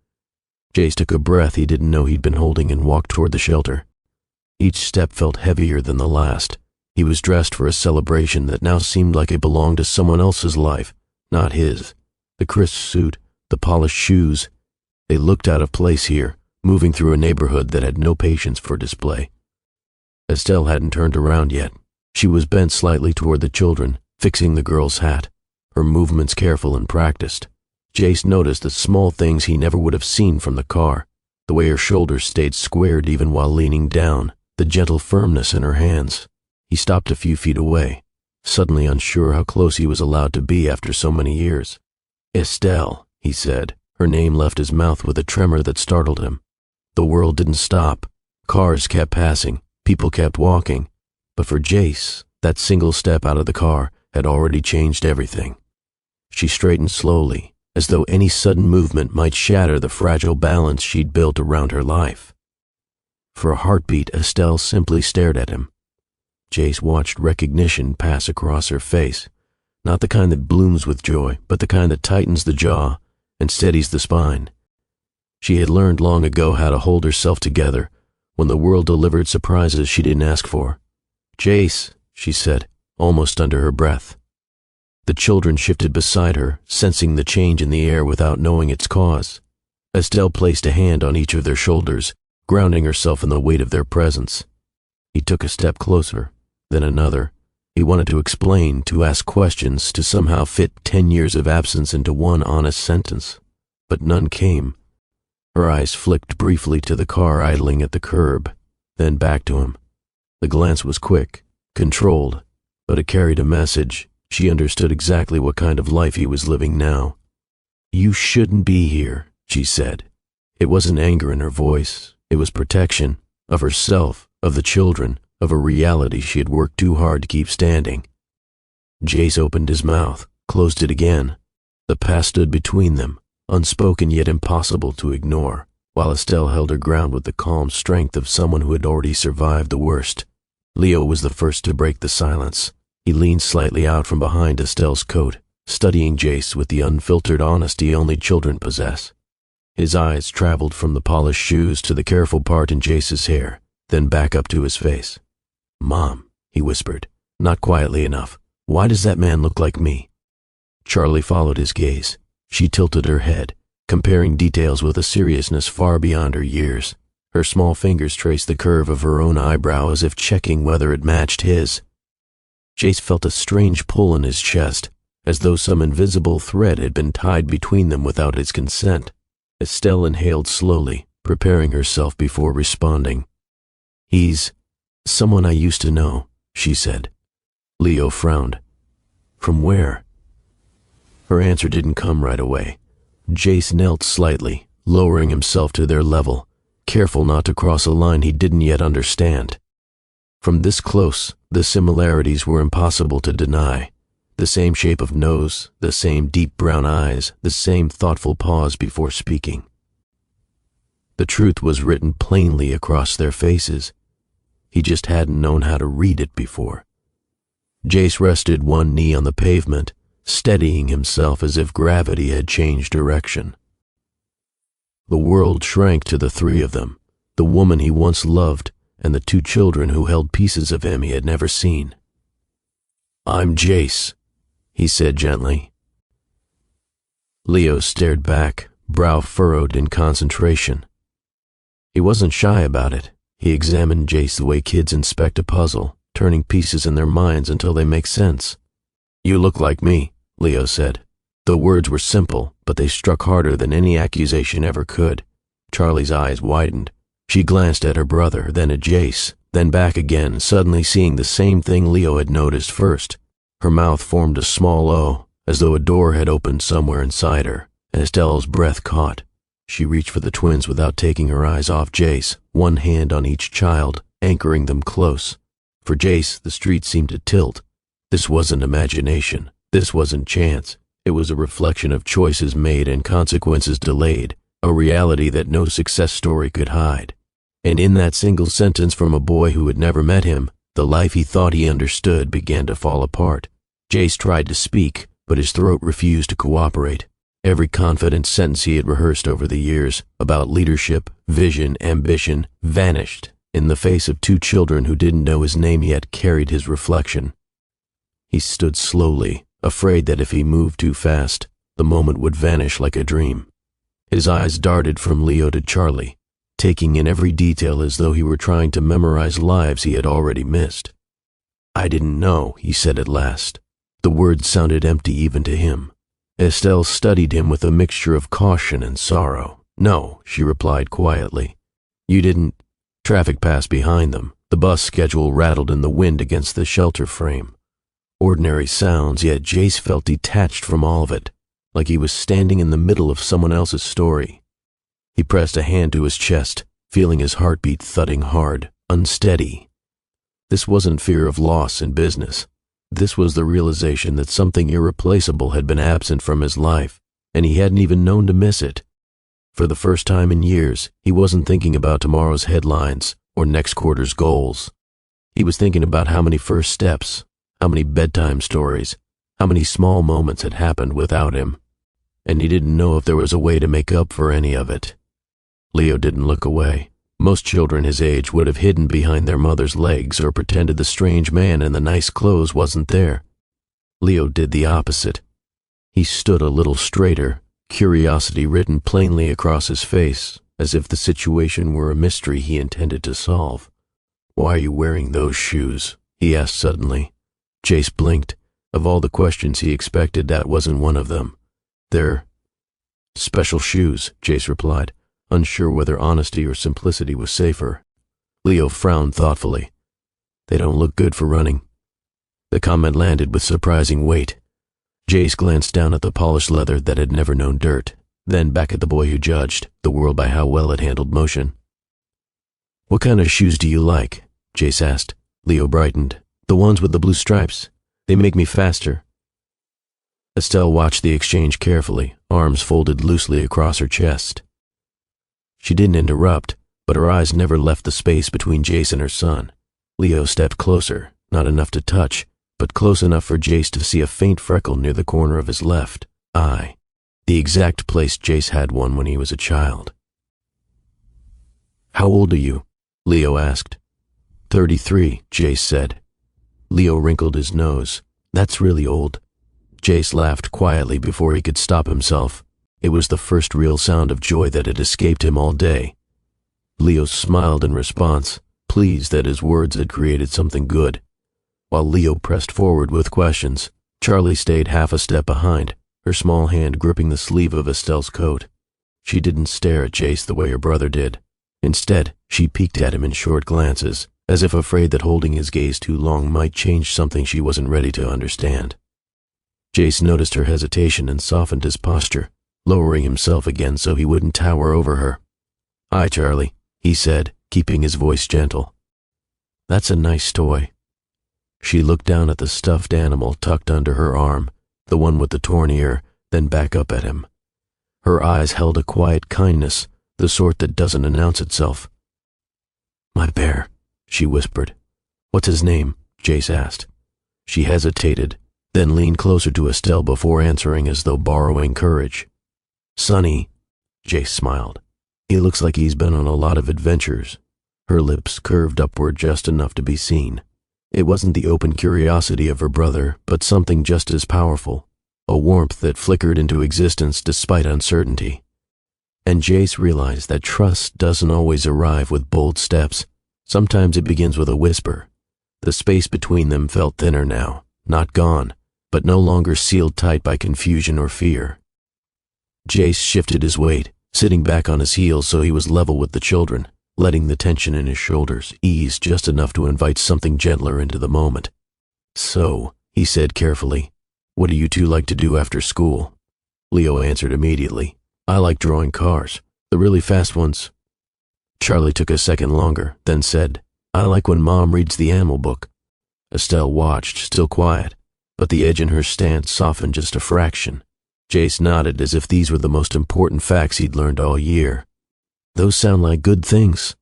Jace took a breath he didn't know he'd been holding and walked toward the shelter. Each step felt heavier than the last. He was dressed for a celebration that now seemed like it belonged to someone else's life, not his. The crisp suit, the polished shoes, they looked out of place here, moving through a neighborhood that had no patience for display. Estelle hadn't turned around yet. She was bent slightly toward the children, fixing the girl's hat, her movements careful and practiced. Jace noticed the small things he never would have seen from the car, the way her shoulders stayed squared even while leaning down, the gentle firmness in her hands. He stopped a few feet away, suddenly unsure how close he was allowed to be after so many years. "Estelle," he said. Her name left his mouth with a tremor that startled him. The world didn't stop. Cars kept passing, people kept walking. But for Jace, that single step out of the car had already changed everything. She straightened slowly, as though any sudden movement might shatter the fragile balance she'd built around her life. For a heartbeat, Estelle simply stared at him. Jace watched recognition pass across her face, not the kind that blooms with joy, but the kind that tightens the jaw and steadies the spine. She had learned long ago how to hold herself together when the world delivered surprises she didn't ask for. "Jace," she said, almost under her breath. The children shifted beside her, sensing the change in the air without knowing its cause. Estelle placed a hand on each of their shoulders, grounding herself in the weight of their presence. He took a step closer, then another. He wanted to explain, to ask questions, to somehow fit 10 years of absence into one honest sentence. But none came. Her eyes flicked briefly to the car idling at the curb, then back to him. The glance was quick, controlled, but it carried a message. She understood exactly what kind of life he was living now. "You shouldn't be here," she said. It wasn't anger in her voice. It was protection, of herself, of the children, of a reality she had worked too hard to keep standing. Jace opened his mouth, closed it again. The past stood between them, unspoken yet impossible to ignore, while Estelle held her ground with the calm strength of someone who had already survived the worst. Leo was the first to break the silence. He leaned slightly out from behind Estelle's coat, studying Jace with the unfiltered honesty only children possess. His eyes traveled from the polished shoes to the careful part in Jace's hair, then back up to his face. "Mom," he whispered, not quietly enough, "why does that man look like me?" Charlie followed his gaze. She tilted her head, comparing details with a seriousness far beyond her years. Her small fingers traced the curve of her own eyebrow as if checking whether it matched his. Jace felt a strange pull in his chest, as though some invisible thread had been tied between them without his consent. Estelle inhaled slowly, preparing herself before responding. "He's someone I used to know," she said. Leo frowned. "From where?" Her answer didn't come right away. Jace knelt slightly, lowering himself to their level, careful not to cross a line he didn't yet understand. From this close, the similarities were impossible to deny. The same shape of nose, the same deep brown eyes, the same thoughtful pause before speaking. The truth was written plainly across their faces. He just hadn't known how to read it before. Jace rested one knee on the pavement, steadying himself as if gravity had changed direction. The world shrank to the three of them, the woman he once loved and the two children who held pieces of him he had never seen. "I'm Jace," he said gently. Leo stared back, brow furrowed in concentration. He wasn't shy about it. He examined Jace the way kids inspect a puzzle, turning pieces in their minds until they make sense. "You look like me," Leo said. The words were simple, but they struck harder than any accusation ever could. Charlie's eyes widened. She glanced at her brother, then at Jace, then back again, suddenly seeing the same thing Leo had noticed first. Her mouth formed a small O, as though a door had opened somewhere inside her. Estelle's breath caught. She reached for the twins without taking her eyes off Jace, one hand on each child, anchoring them close. For Jace, the street seemed to tilt. This wasn't imagination. This wasn't chance. It was a reflection of choices made and consequences delayed, a reality that no success story could hide. And in that single sentence from a boy who had never met him, the life he thought he understood began to fall apart. Jace tried to speak, but his throat refused to cooperate. Every confident sentence he had rehearsed over the years, about leadership, vision, ambition, vanished in the face of two children who didn't know his name yet carried his reflection. He stood slowly, afraid that if he moved too fast, the moment would vanish like a dream. His eyes darted from Leo to Charlie, taking in every detail as though he were trying to memorize lives he had already missed. "I didn't know," he said at last. The words sounded empty even to him. Estelle studied him with a mixture of caution and sorrow. "No," she replied quietly. "You didn't." Traffic passed behind them. The bus schedule rattled in the wind against the shelter frame. Ordinary sounds, yet Jace felt detached from all of it, like he was standing in the middle of someone else's story. He pressed a hand to his chest, feeling his heartbeat thudding hard, unsteady. This wasn't fear of loss in business. This was the realization that something irreplaceable had been absent from his life, and he hadn't even known to miss it. For the first time in years, he wasn't thinking about tomorrow's headlines or next quarter's goals. He was thinking about how many first steps, how many bedtime stories, how many small moments had happened without him, and he didn't know if there was a way to make up for any of it. Leo didn't look away. Most children his age would have hidden behind their mother's legs or pretended the strange man in the nice clothes wasn't there. Leo did the opposite. He stood a little straighter, curiosity written plainly across his face, as if the situation were a mystery he intended to solve. "Why are you wearing those shoes?" he asked suddenly. Jace blinked. Of all the questions he expected, that wasn't one of them. "They're special shoes," Jace replied, unsure whether honesty or simplicity was safer. Leo frowned thoughtfully. "They don't look good for running." The comment landed with surprising weight. Jace glanced down at the polished leather that had never known dirt, then back at the boy who judged the world by how well it handled motion. "What kind of shoes do you like?" Jace asked. Leo brightened. "The ones with the blue stripes. They make me faster." Estelle watched the exchange carefully, arms folded loosely across her chest. She didn't interrupt, but her eyes never left the space between Jace and her son. Leo stepped closer, not enough to touch, but close enough for Jace to see a faint freckle near the corner of his left eye, the exact place Jace had one when he was a child. "How old are you?" Leo asked. 33, Jace said. Leo wrinkled his nose. "That's really old." Jace laughed quietly before he could stop himself. It was the first real sound of joy that had escaped him all day. Leo smiled in response, pleased that his words had created something good. While Leo pressed forward with questions, Charlie stayed half a step behind, her small hand gripping the sleeve of Estelle's coat. She didn't stare at Jace the way her brother did. Instead, she peeked at him in short glances, as if afraid that holding his gaze too long might change something she wasn't ready to understand. Jace noticed her hesitation and softened his posture, lowering himself again so he wouldn't tower over her. "Hi, Charlie," he said, keeping his voice gentle. "That's a nice toy." She looked down at the stuffed animal tucked under her arm, the one with the torn ear, then back up at him. Her eyes held a quiet kindness, the sort that doesn't announce itself. "My bear," she whispered. "What's his name?" Jace asked. She hesitated, then leaned closer to Estelle before answering as though borrowing courage. "Sonny," Jace smiled. "He looks like he's been on a lot of adventures." Her lips curved upward just enough to be seen. It wasn't the open curiosity of her brother, but something just as powerful, a warmth that flickered into existence despite uncertainty. And Jace realized that trust doesn't always arrive with bold steps. Sometimes it begins with a whisper. The space between them felt thinner now, not gone, but no longer sealed tight by confusion or fear. Jace shifted his weight, sitting back on his heels so he was level with the children, letting the tension in his shoulders ease just enough to invite something gentler into the moment. "So," he said carefully, "what do you two like to do after school?" Leo answered immediately. "I like drawing cars, the really fast ones." Charlie took a second longer, then said, "I like when Mom reads the animal book." Estelle watched, still quiet, but the edge in her stance softened just a fraction. Jace nodded as if these were the most important facts he'd learned all year. "Those sound like good things."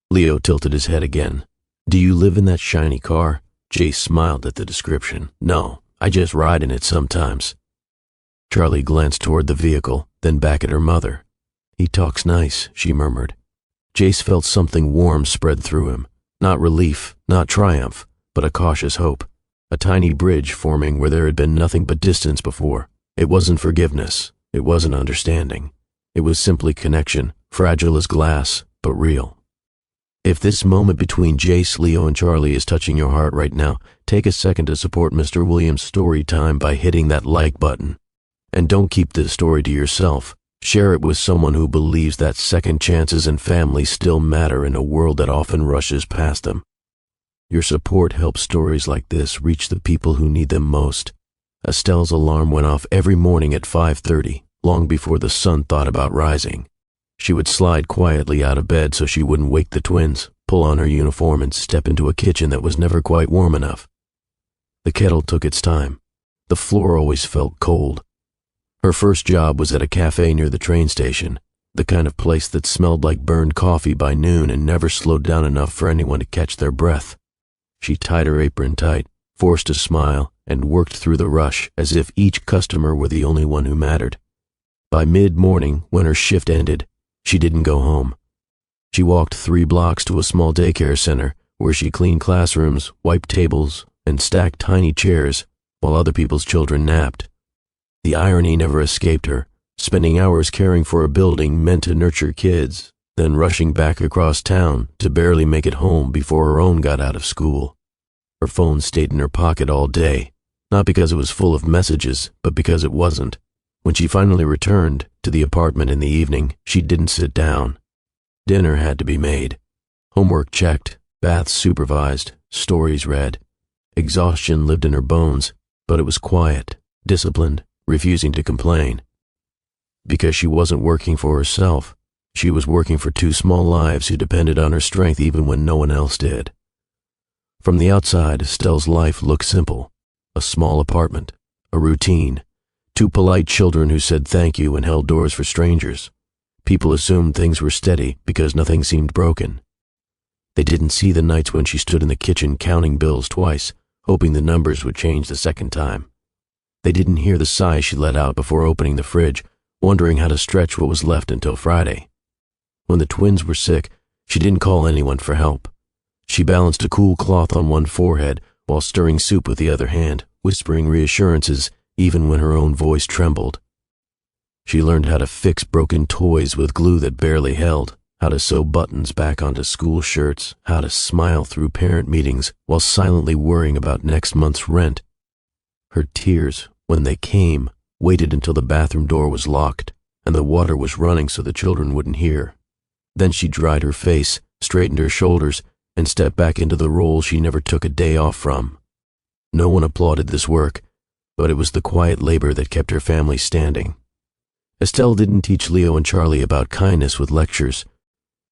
Leo tilted his head again. "Do you live in that shiny car?" Jace smiled at the description. "No, I just ride in it sometimes." Charlie glanced toward the vehicle, then back at her mother. "He talks nice," she murmured. Jace felt something warm spread through him. Not relief, not triumph, but a cautious hope. A tiny bridge forming where there had been nothing but distance before. It wasn't forgiveness. It wasn't understanding. It was simply connection, fragile as glass, but real. If this moment between Jace, Leo, and Charlie is touching your heart right now, take a second to support Mr. Williams' story time by hitting that like button. And don't keep this story to yourself. Share it with someone who believes that second chances and family still matter in a world that often rushes past them. Your support helps stories like this reach the people who need them most. Estelle's alarm went off every morning at 5:30, long before the sun thought about rising. She would slide quietly out of bed so she wouldn't wake the twins, pull on her uniform, and step into a kitchen that was never quite warm enough. The kettle took its time. The floor always felt cold. Her first job was at a cafe near the train station, the kind of place that smelled like burned coffee by noon and never slowed down enough for anyone to catch their breath. She tied her apron tight, forced a smile, and worked through the rush as if each customer were the only one who mattered. By mid-morning, when her shift ended, she didn't go home. She walked 3 blocks to a small daycare center where she cleaned classrooms, wiped tables, and stacked tiny chairs while other people's children napped. The irony never escaped her. Spending hours caring for a building meant to nurture kids, then rushing back across town to barely make it home before her own got out of school. Her phone stayed in her pocket all day, not because it was full of messages, but because it wasn't. When she finally returned to the apartment in the evening, she didn't sit down. Dinner had to be made. Homework checked, baths supervised, stories read. Exhaustion lived in her bones, but it was quiet, disciplined, refusing to complain. Because she wasn't working for herself, she was working for 2 small lives who depended on her strength even when no one else did. From the outside, Estelle's life looked simple. A small apartment, a routine, 2 polite children who said thank you and held doors for strangers. People assumed things were steady because nothing seemed broken. They didn't see the nights when she stood in the kitchen counting bills twice, hoping the numbers would change the second time. They didn't hear the sigh she let out before opening the fridge, wondering how to stretch what was left until Friday. When the twins were sick, she didn't call anyone for help. She balanced a cool cloth on one forehead while stirring soup with the other hand, whispering reassurances even when her own voice trembled. She learned how to fix broken toys with glue that barely held, how to sew buttons back onto school shirts, how to smile through parent meetings while silently worrying about next month's rent. Her tears, when they came, waited until the bathroom door was locked and the water was running so the children wouldn't hear. Then she dried her face, straightened her shoulders, and stepped back into the role she never took a day off from. No one applauded this work, but it was the quiet labor that kept her family standing. Estelle didn't teach Leo and Charlie about kindness with lectures.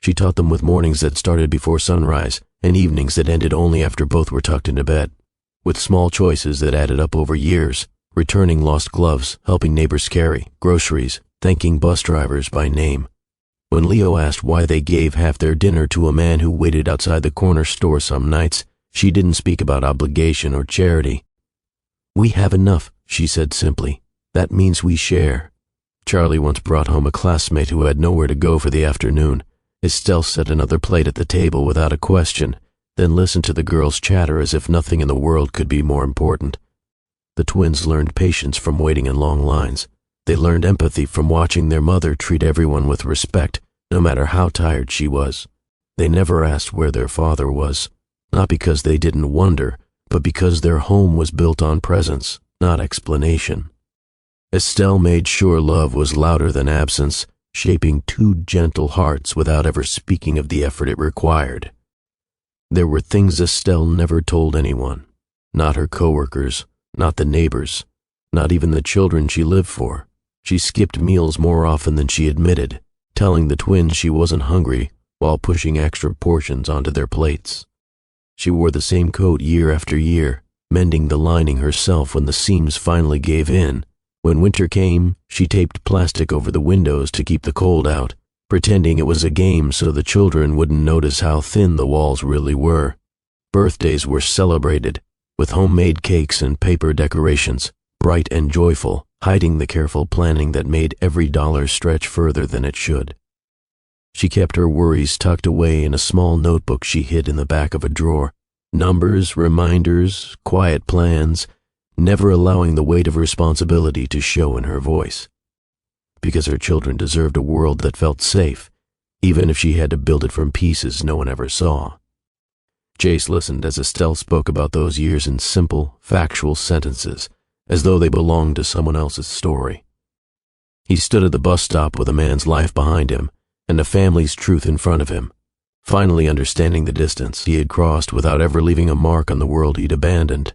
She taught them with mornings that started before sunrise and evenings that ended only after both were tucked into bed, with small choices that added up over years, returning lost gloves, helping neighbors carry groceries, thanking bus drivers by name. When Leo asked why they gave half their dinner to a man who waited outside the corner store some nights, she didn't speak about obligation or charity. "We have enough," she said simply. "That means we share." Charlie once brought home a classmate who had nowhere to go for the afternoon. Estelle set another plate at the table without a question, then listened to the girls chatter as if nothing in the world could be more important. The twins learned patience from waiting in long lines. They learned empathy from watching their mother treat everyone with respect, no matter how tired she was. They never asked where their father was, not because they didn't wonder, but because their home was built on presence, not explanation. Estelle made sure love was louder than absence, shaping 2 gentle hearts without ever speaking of the effort it required. There were things Estelle never told anyone, not her coworkers, not the neighbors, not even the children she lived for. She skipped meals more often than she admitted, telling the twins she wasn't hungry while pushing extra portions onto their plates. She wore the same coat year after year, mending the lining herself when the seams finally gave in. When winter came, she taped plastic over the windows to keep the cold out, pretending it was a game so the children wouldn't notice how thin the walls really were. Birthdays were celebrated, with homemade cakes and paper decorations, bright and joyful, hiding the careful planning that made every dollar stretch further than it should. She kept her worries tucked away in a small notebook she hid in the back of a drawer. Numbers, reminders, quiet plans, never allowing the weight of responsibility to show in her voice. Because her children deserved a world that felt safe, even if she had to build it from pieces no one ever saw. Jace listened as Estelle spoke about those years in simple, factual sentences, as though they belonged to someone else's story. He stood at the bus stop with a man's life behind him and a family's truth in front of him, finally understanding the distance he had crossed without ever leaving a mark on the world he'd abandoned.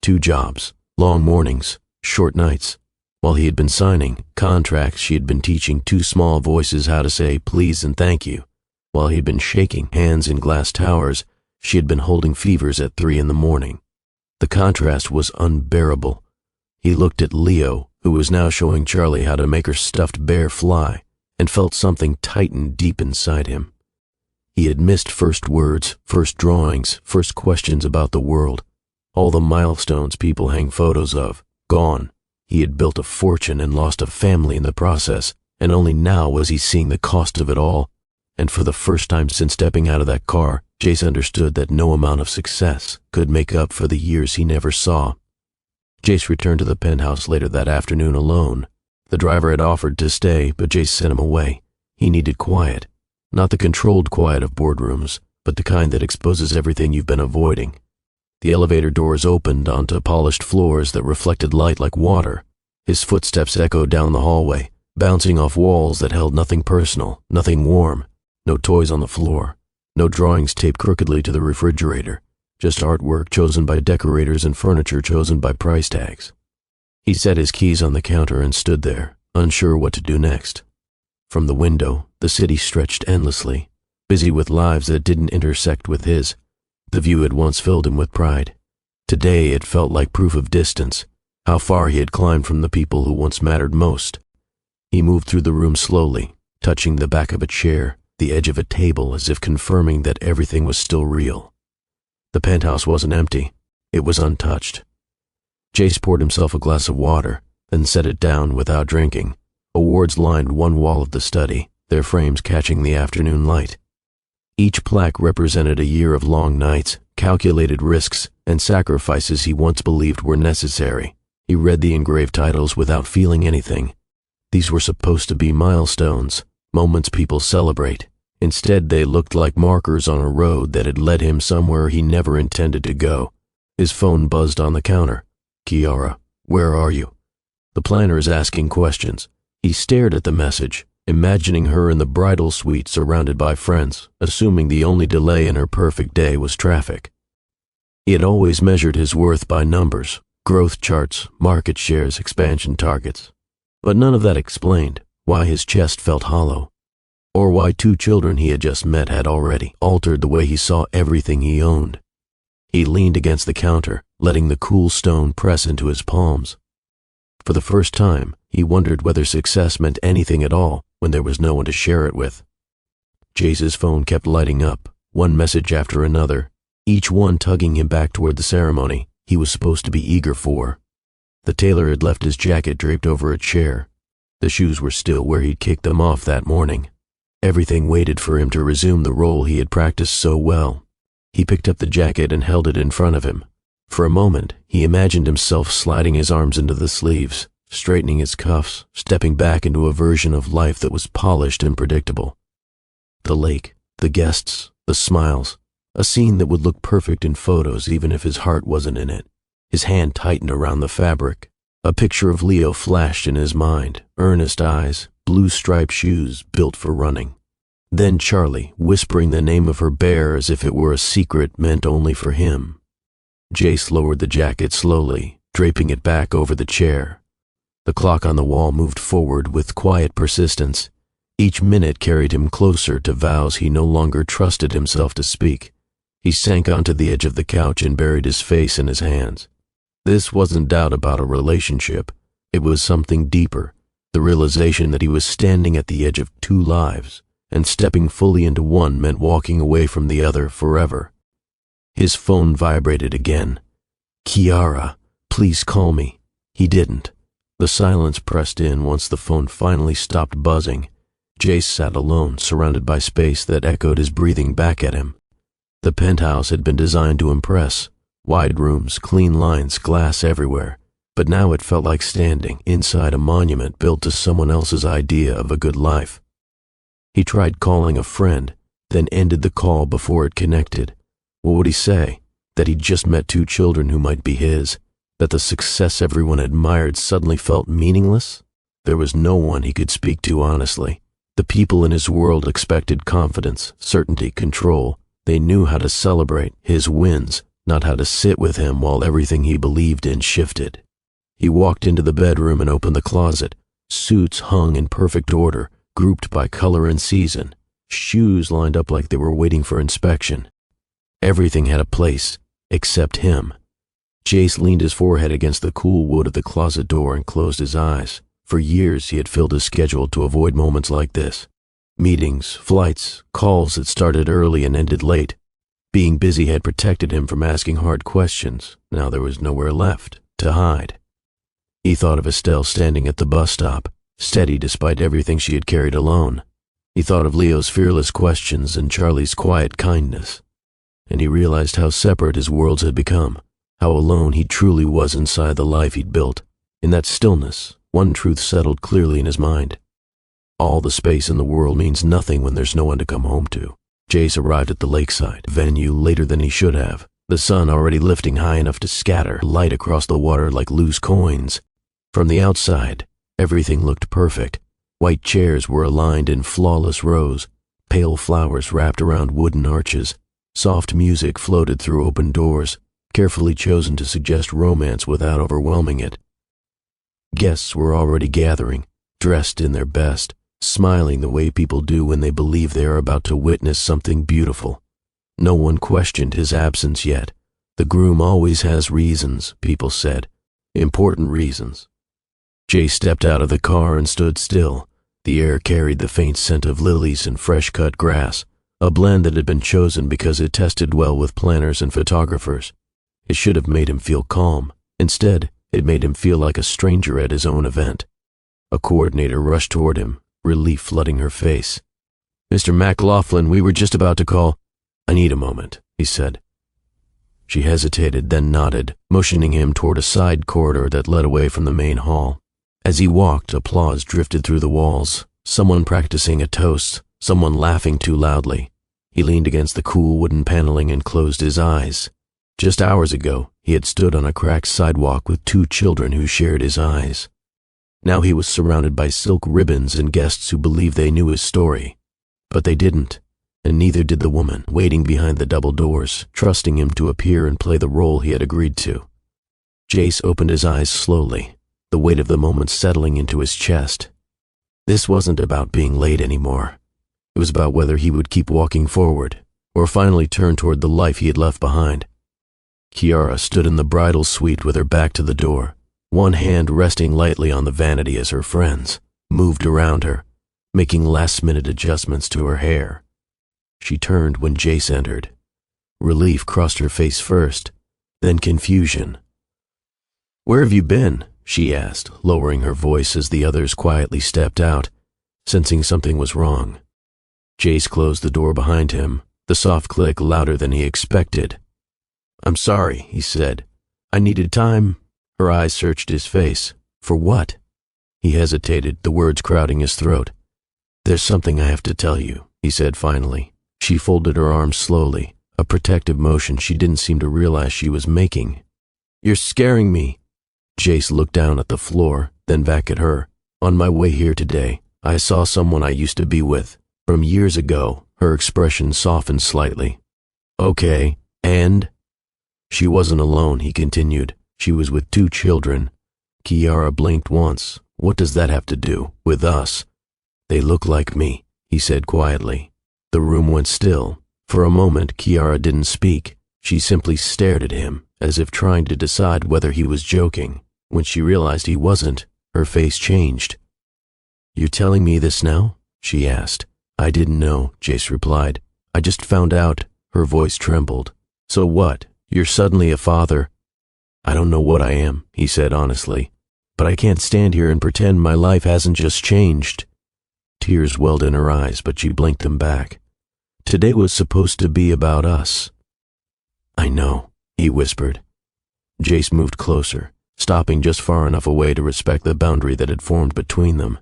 2 jobs, long mornings, short nights. While he had been signing contracts, she had been teaching 2 small voices how to say please and thank you. While he had been shaking hands in glass towers, she had been holding fevers at 3 in the morning. The contrast was unbearable. He looked at Leo, who was now showing Charlie how to make her stuffed bear fly, and felt something tighten deep inside him. He had missed first words, first drawings, first questions about the world. All the milestones people hang photos of, gone. He had built a fortune and lost a family in the process, and only now was he seeing the cost of it all. And for the first time since stepping out of that car, Jace understood that no amount of success could make up for the years he never saw. Jace returned to the penthouse later that afternoon alone. The driver had offered to stay, but Jace sent him away. He needed quiet. Not the controlled quiet of boardrooms, but the kind that exposes everything you've been avoiding. The elevator doors opened onto polished floors that reflected light like water. His footsteps echoed down the hallway, bouncing off walls that held nothing personal, nothing warm. No toys on the floor, no drawings taped crookedly to the refrigerator, just artwork chosen by decorators and furniture chosen by price tags. He set his keys on the counter and stood there, unsure what to do next. From the window, the city stretched endlessly, busy with lives that didn't intersect with his. The view had once filled him with pride. Today it felt like proof of distance, how far he had climbed from the people who once mattered most. He moved through the room slowly, touching the back of a chair, the edge of a table, as if confirming that everything was still real. The penthouse wasn't empty. It was untouched. Jace poured himself a glass of water, then set it down without drinking. Awards lined one wall of the study, their frames catching the afternoon light. Each plaque represented a year of long nights, calculated risks, and sacrifices he once believed were necessary. He read the engraved titles without feeling anything. These were supposed to be milestones, moments people celebrate. Instead, they looked like markers on a road that had led him somewhere he never intended to go. His phone buzzed on the counter. "Kiara, where are you?" The planner is asking questions. He stared at the message, imagining her in the bridal suite surrounded by friends, assuming the only delay in her perfect day was traffic. He had always measured his worth by numbers, growth charts, market shares, expansion targets. But none of that explained why his chest felt hollow, or why 2 children he had just met had already altered the way he saw everything he owned. He leaned against the counter, letting the cool stone press into his palms. For the first time, he wondered whether success meant anything at all when there was no one to share it with. Jace's phone kept lighting up, one message after another, each one tugging him back toward the ceremony he was supposed to be eager for. The tailor had left his jacket draped over a chair. The shoes were still where he'd kicked them off that morning. Everything waited for him to resume the role he had practiced so well. He picked up the jacket and held it in front of him. For a moment, he imagined himself sliding his arms into the sleeves, straightening his cuffs, stepping back into a version of life that was polished and predictable. The lake, the guests, the smiles, a scene that would look perfect in photos even if his heart wasn't in it. His hand tightened around the fabric. A picture of Leo flashed in his mind, earnest eyes, blue striped shoes built for running. Then Charlie, whispering the name of her bear as if it were a secret meant only for him. Jace lowered the jacket slowly, draping it back over the chair. The clock on the wall moved forward with quiet persistence. Each minute carried him closer to vows he no longer trusted himself to speak. He sank onto the edge of the couch and buried his face in his hands. This wasn't doubt about a relationship. It was something deeper, the realization that he was standing at the edge of 2 lives, and stepping fully into one meant walking away from the other forever. His phone vibrated again. "Kiara, please call me." He didn't. The silence pressed in once the phone finally stopped buzzing. Jace sat alone, surrounded by space that echoed his breathing back at him. The penthouse had been designed to impress. Wide rooms, clean lines, glass everywhere. But now it felt like standing inside a monument built to someone else's idea of a good life. He tried calling a friend, then ended the call before it connected. What would he say? That he'd just met 2 children who might be his? That the success everyone admired suddenly felt meaningless? There was no one he could speak to honestly. The people in his world expected confidence, certainty, control. They knew how to celebrate his wins, not how to sit with him while everything he believed in shifted. He walked into the bedroom and opened the closet. Suits hung in perfect order, grouped by color and season. Shoes lined up like they were waiting for inspection. Everything had a place, except him. Jace leaned his forehead against the cool wood of the closet door and closed his eyes. For years he had filled his schedule to avoid moments like this. Meetings, flights, calls that started early and ended late. Being busy had protected him from asking hard questions. Now there was nowhere left to hide. He thought of Estelle standing at the bus stop, steady despite everything she had carried alone. He thought of Leo's fearless questions and Charlie's quiet kindness. And he realized how separate his worlds had become, how alone he truly was inside the life he'd built. In that stillness, one truth settled clearly in his mind. All the space in the world means nothing when there's no one to come home to. Jace arrived at the lakeside venue later than he should have, the sun already lifting high enough to scatter light across the water like loose coins. From the outside, everything looked perfect. White chairs were aligned in flawless rows, pale flowers wrapped around wooden arches. Soft music floated through open doors, carefully chosen to suggest romance without overwhelming it. Guests were already gathering, dressed in their best, smiling the way people do when they believe they are about to witness something beautiful. No one questioned his absence yet. The groom always has reasons, people said. Important reasons. Jay stepped out of the car and stood still. The air carried the faint scent of lilies and fresh-cut grass, a blend that had been chosen because it tested well with planners and photographers. It should have made him feel calm. Instead, it made him feel like a stranger at his own event. A coordinator rushed toward him, relief flooding her face. "Mr. McLaughlin, we were just about to call." "I need a moment," he said. She hesitated, then nodded, motioning him toward a side corridor that led away from the main hall. As he walked, applause drifted through the walls, someone practicing a toast, someone laughing too loudly. He leaned against the cool wooden paneling and closed his eyes. Just hours ago, he had stood on a cracked sidewalk with two children who shared his eyes. Now he was surrounded by silk ribbons and guests who believed they knew his story. But they didn't, and neither did the woman waiting behind the double doors, trusting him to appear and play the role he had agreed to. Jace opened his eyes slowly, the weight of the moment settling into his chest. This wasn't about being late anymore. It was about whether he would keep walking forward, or finally turn toward the life he had left behind. Kiara stood in the bridal suite with her back to the door, one hand resting lightly on the vanity as her friends moved around her, making last-minute adjustments to her hair. She turned when Jace entered. Relief crossed her face first, then confusion. "Where have you been?" she asked, lowering her voice as the others quietly stepped out, sensing something was wrong. Jace closed the door behind him, the soft click louder than he expected. "I'm sorry," he said. "I needed time." Her eyes searched his face. For what? He hesitated, the words crowding his throat. "There's something I have to tell you," he said finally. She folded her arms slowly, a protective motion she didn't seem to realize she was making. "You're scaring me." Jace looked down at the floor, then back at her. "On my way here today, I saw someone I used to be with. From years ago." Her expression softened slightly. "Okay, and?" "She wasn't alone," he continued. "She was with two children." Kiara blinked once. "What does that have to do with us?" "They look like me," he said quietly. The room went still. For a moment, Kiara didn't speak. She simply stared at him, as if trying to decide whether he was joking. When she realized he wasn't, her face changed. "You're telling me this now?" she asked. "I didn't know," Jace replied. "I just found out." Her voice trembled. "So what? You're suddenly a father?" "I don't know what I am," he said honestly. "But I can't stand here and pretend my life hasn't just changed." Tears welled in her eyes, but she blinked them back. "Today was supposed to be about us." "I know," he whispered. Jace moved closer, stopping just far enough away to respect the boundary that had formed between them.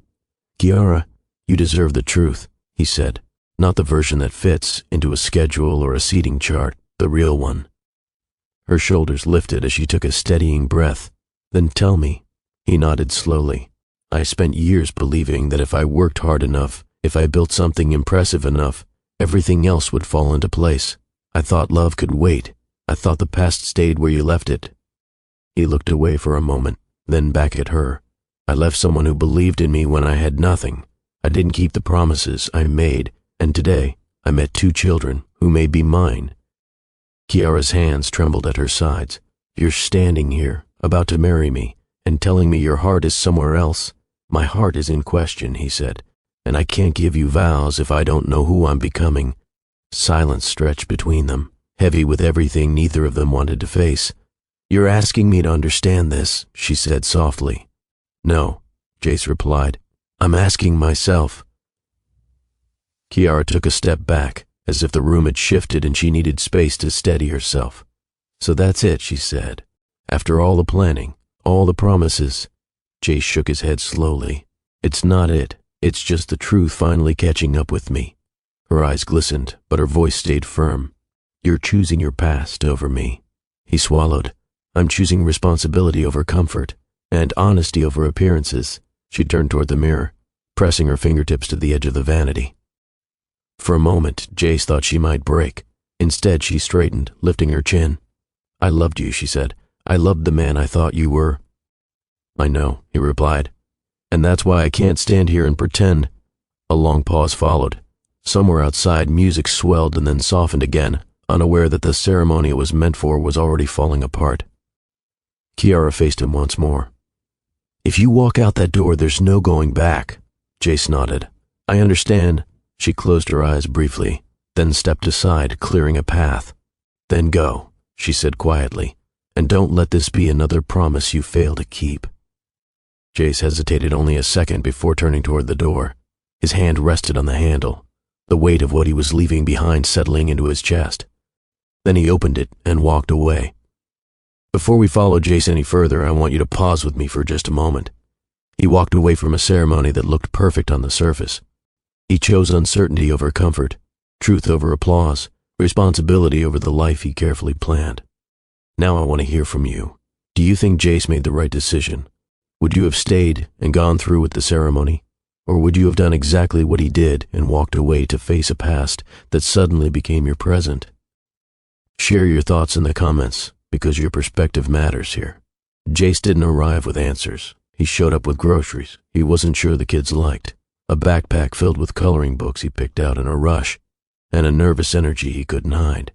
"Kiara, you deserve the truth," he said. "Not the version that fits into a schedule or a seating chart, the real one." Her shoulders lifted as she took a steadying breath. "Then tell me." He nodded slowly. "I spent years believing that if I worked hard enough, if I built something impressive enough, everything else would fall into place. I thought love could wait. I thought the past stayed where you left it." He looked away for a moment, then back at her. "I left someone who believed in me when I had nothing. I didn't keep the promises I made, and today I met two children who may be mine." Kiara's hands trembled at her sides. You're standing here, about to marry me, and telling me your heart is somewhere else. My heart is in question, he said, and I can't give you vows if I don't know who I'm becoming. Silence stretched between them, heavy with everything neither of them wanted to face. You're asking me to understand this, she said softly. No, Jace replied. I'm asking myself. Kiara took a step back, as if the room had shifted and she needed space to steady herself. So that's it, she said. After all the planning, all the promises. Jace shook his head slowly. It's not it. It's just the truth finally catching up with me. Her eyes glistened, but her voice stayed firm. You're choosing your past over me. He swallowed. I'm choosing responsibility over comfort, and honesty over appearances. She turned toward the mirror, pressing her fingertips to the edge of the vanity. For a moment, Jace thought she might break. Instead, she straightened, lifting her chin. I loved you, she said. I loved the man I thought you were. I know, he replied. And that's why I can't stand here and pretend. A long pause followed. Somewhere outside, music swelled and then softened again, unaware that the ceremony it was meant for was already falling apart. Kiara faced him once more. If you walk out that door, there's no going back. Jace nodded. I understand. She closed her eyes briefly, then stepped aside, clearing a path. Then go, she said quietly, and don't let this be another promise you fail to keep. Jace hesitated only a second before turning toward the door. His hand rested on the handle, the weight of what he was leaving behind settling into his chest. Then he opened it and walked away. Before we follow Jace any further, I want you to pause with me for just a moment. He walked away from a ceremony that looked perfect on the surface. He chose uncertainty over comfort, truth over applause, responsibility over the life he carefully planned. Now I want to hear from you. Do you think Jace made the right decision? Would you have stayed and gone through with the ceremony? Or would you have done exactly what he did and walked away to face a past that suddenly became your present? Share your thoughts in the comments, because your perspective matters here. Jace didn't arrive with answers. He showed up with groceries he wasn't sure the kids liked, a backpack filled with coloring books he picked out in a rush, and a nervous energy he couldn't hide.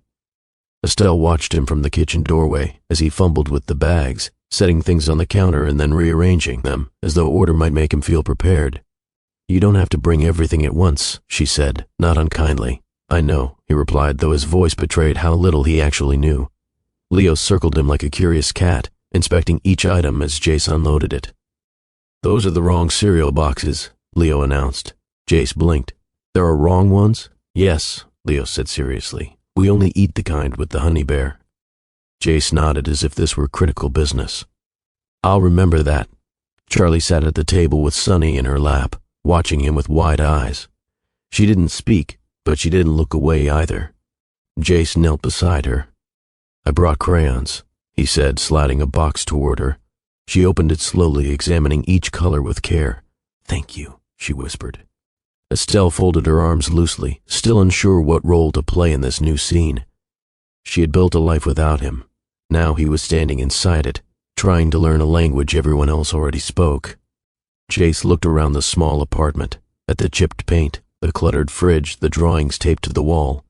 Estelle watched him from the kitchen doorway as he fumbled with the bags, setting things on the counter and then rearranging them as though order might make him feel prepared. You don't have to bring everything at once, she said, not unkindly. I know, he replied, though his voice betrayed how little he actually knew. Leo circled him like a curious cat, inspecting each item as Jace unloaded it. Those are the wrong cereal boxes, Leo announced. Jace blinked. There are wrong ones? Yes, Leo said seriously. We only eat the kind with the honey bear. Jace nodded as if this were critical business. I'll remember that. Charlie sat at the table with Sunny in her lap, watching him with wide eyes. She didn't speak, but she didn't look away either. Jace knelt beside her. I brought crayons, he said, sliding a box toward her. She opened it slowly, examining each color with care. Thank you, she whispered. Estelle folded her arms loosely, still unsure what role to play in this new scene. She had built a life without him. Now he was standing inside it, trying to learn a language everyone else already spoke. Jace looked around the small apartment, at the chipped paint, the cluttered fridge, the drawings taped to the wall,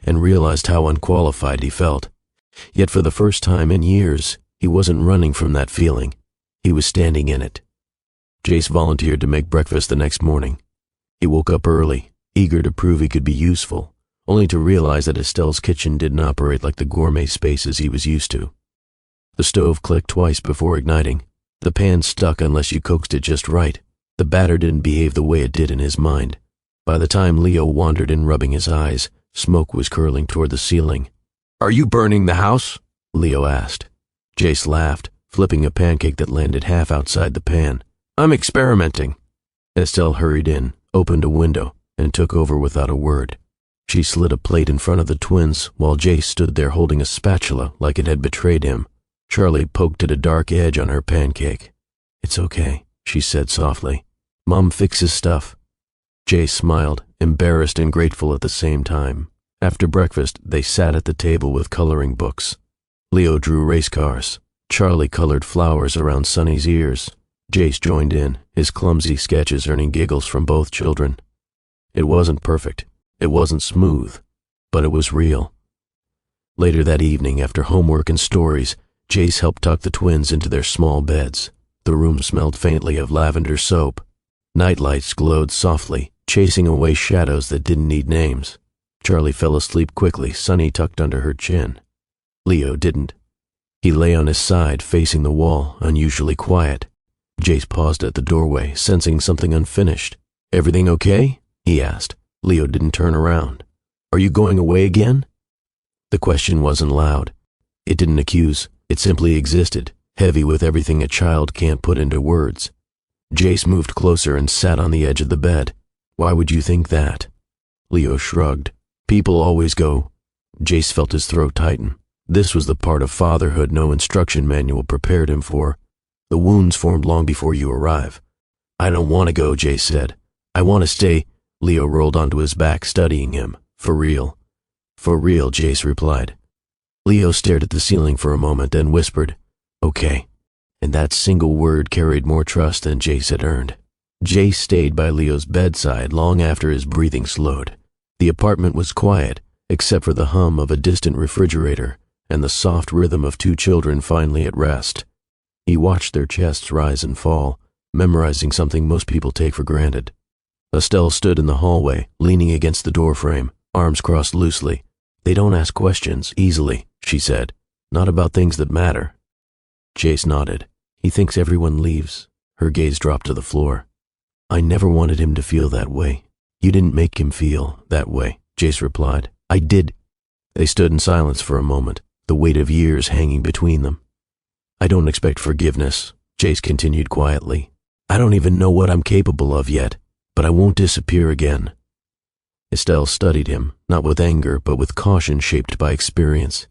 and realized how unqualified he felt. Yet for the first time in years, he wasn't running from that feeling. He was standing in it. Jace volunteered to make breakfast the next morning. He woke up early, eager to prove he could be useful, only to realize that Estelle's kitchen didn't operate like the gourmet spaces he was used to. The stove clicked twice before igniting. The pan stuck unless you coaxed it just right. The batter didn't behave the way it did in his mind. By the time Leo wandered in rubbing his eyes, smoke was curling toward the ceiling. Are you burning the house? Leo asked. Jace laughed, flipping a pancake that landed half outside the pan. I'm experimenting. Estelle hurried in, opened a window, and took over without a word. She slid a plate in front of the twins while Jace stood there holding a spatula like it had betrayed him. Charlie poked at a dark edge on her pancake. It's okay, she said softly. Mom fixes stuff. Jace smiled, embarrassed and grateful at the same time. After breakfast, they sat at the table with coloring books. Leo drew race cars. Charlie colored flowers around Sunny's ears. Jace joined in, his clumsy sketches earning giggles from both children. It wasn't perfect. It wasn't smooth, but it was real. Later that evening, after homework and stories, Jace helped tuck the twins into their small beds. The room smelled faintly of lavender soap. Nightlights glowed softly, chasing away shadows that didn't need names. Charlie fell asleep quickly, Sunny tucked under her chin. Leo didn't. He lay on his side, facing the wall, unusually quiet. Jace paused at the doorway, sensing something unfinished. "Everything okay?" he asked. Leo didn't turn around. "Are you going away again?" The question wasn't loud. It didn't accuse. It simply existed, heavy with everything a child can't put into words. Jace moved closer and sat on the edge of the bed. "Why would you think that?" Leo shrugged. "People always go." Jace felt his throat tighten. This was the part of fatherhood no instruction manual prepared him for. The wounds formed long before you arrive. "I don't want to go," Jace said. "I want to stay." Leo rolled onto his back, studying him. "For real." "For real," Jace replied. Leo stared at the ceiling for a moment, then whispered, "Okay." And that single word carried more trust than Jace had earned. Jace stayed by Leo's bedside long after his breathing slowed. The apartment was quiet, except for the hum of a distant refrigerator and the soft rhythm of two children finally at rest. He watched their chests rise and fall, memorizing something most people take for granted. Estelle stood in the hallway, leaning against the doorframe, arms crossed loosely. "They don't ask questions easily," she said. "Not about things that matter." Jace nodded. "He thinks everyone leaves." Her gaze dropped to the floor. "I never wanted him to feel that way." "You didn't make him feel that way," Jace replied. "I did." They stood in silence for a moment, the weight of years hanging between them. "I don't expect forgiveness," Jace continued quietly. "I don't even know what I'm capable of yet, but I won't disappear again." Estelle studied him, not with anger, but with caution shaped by experience.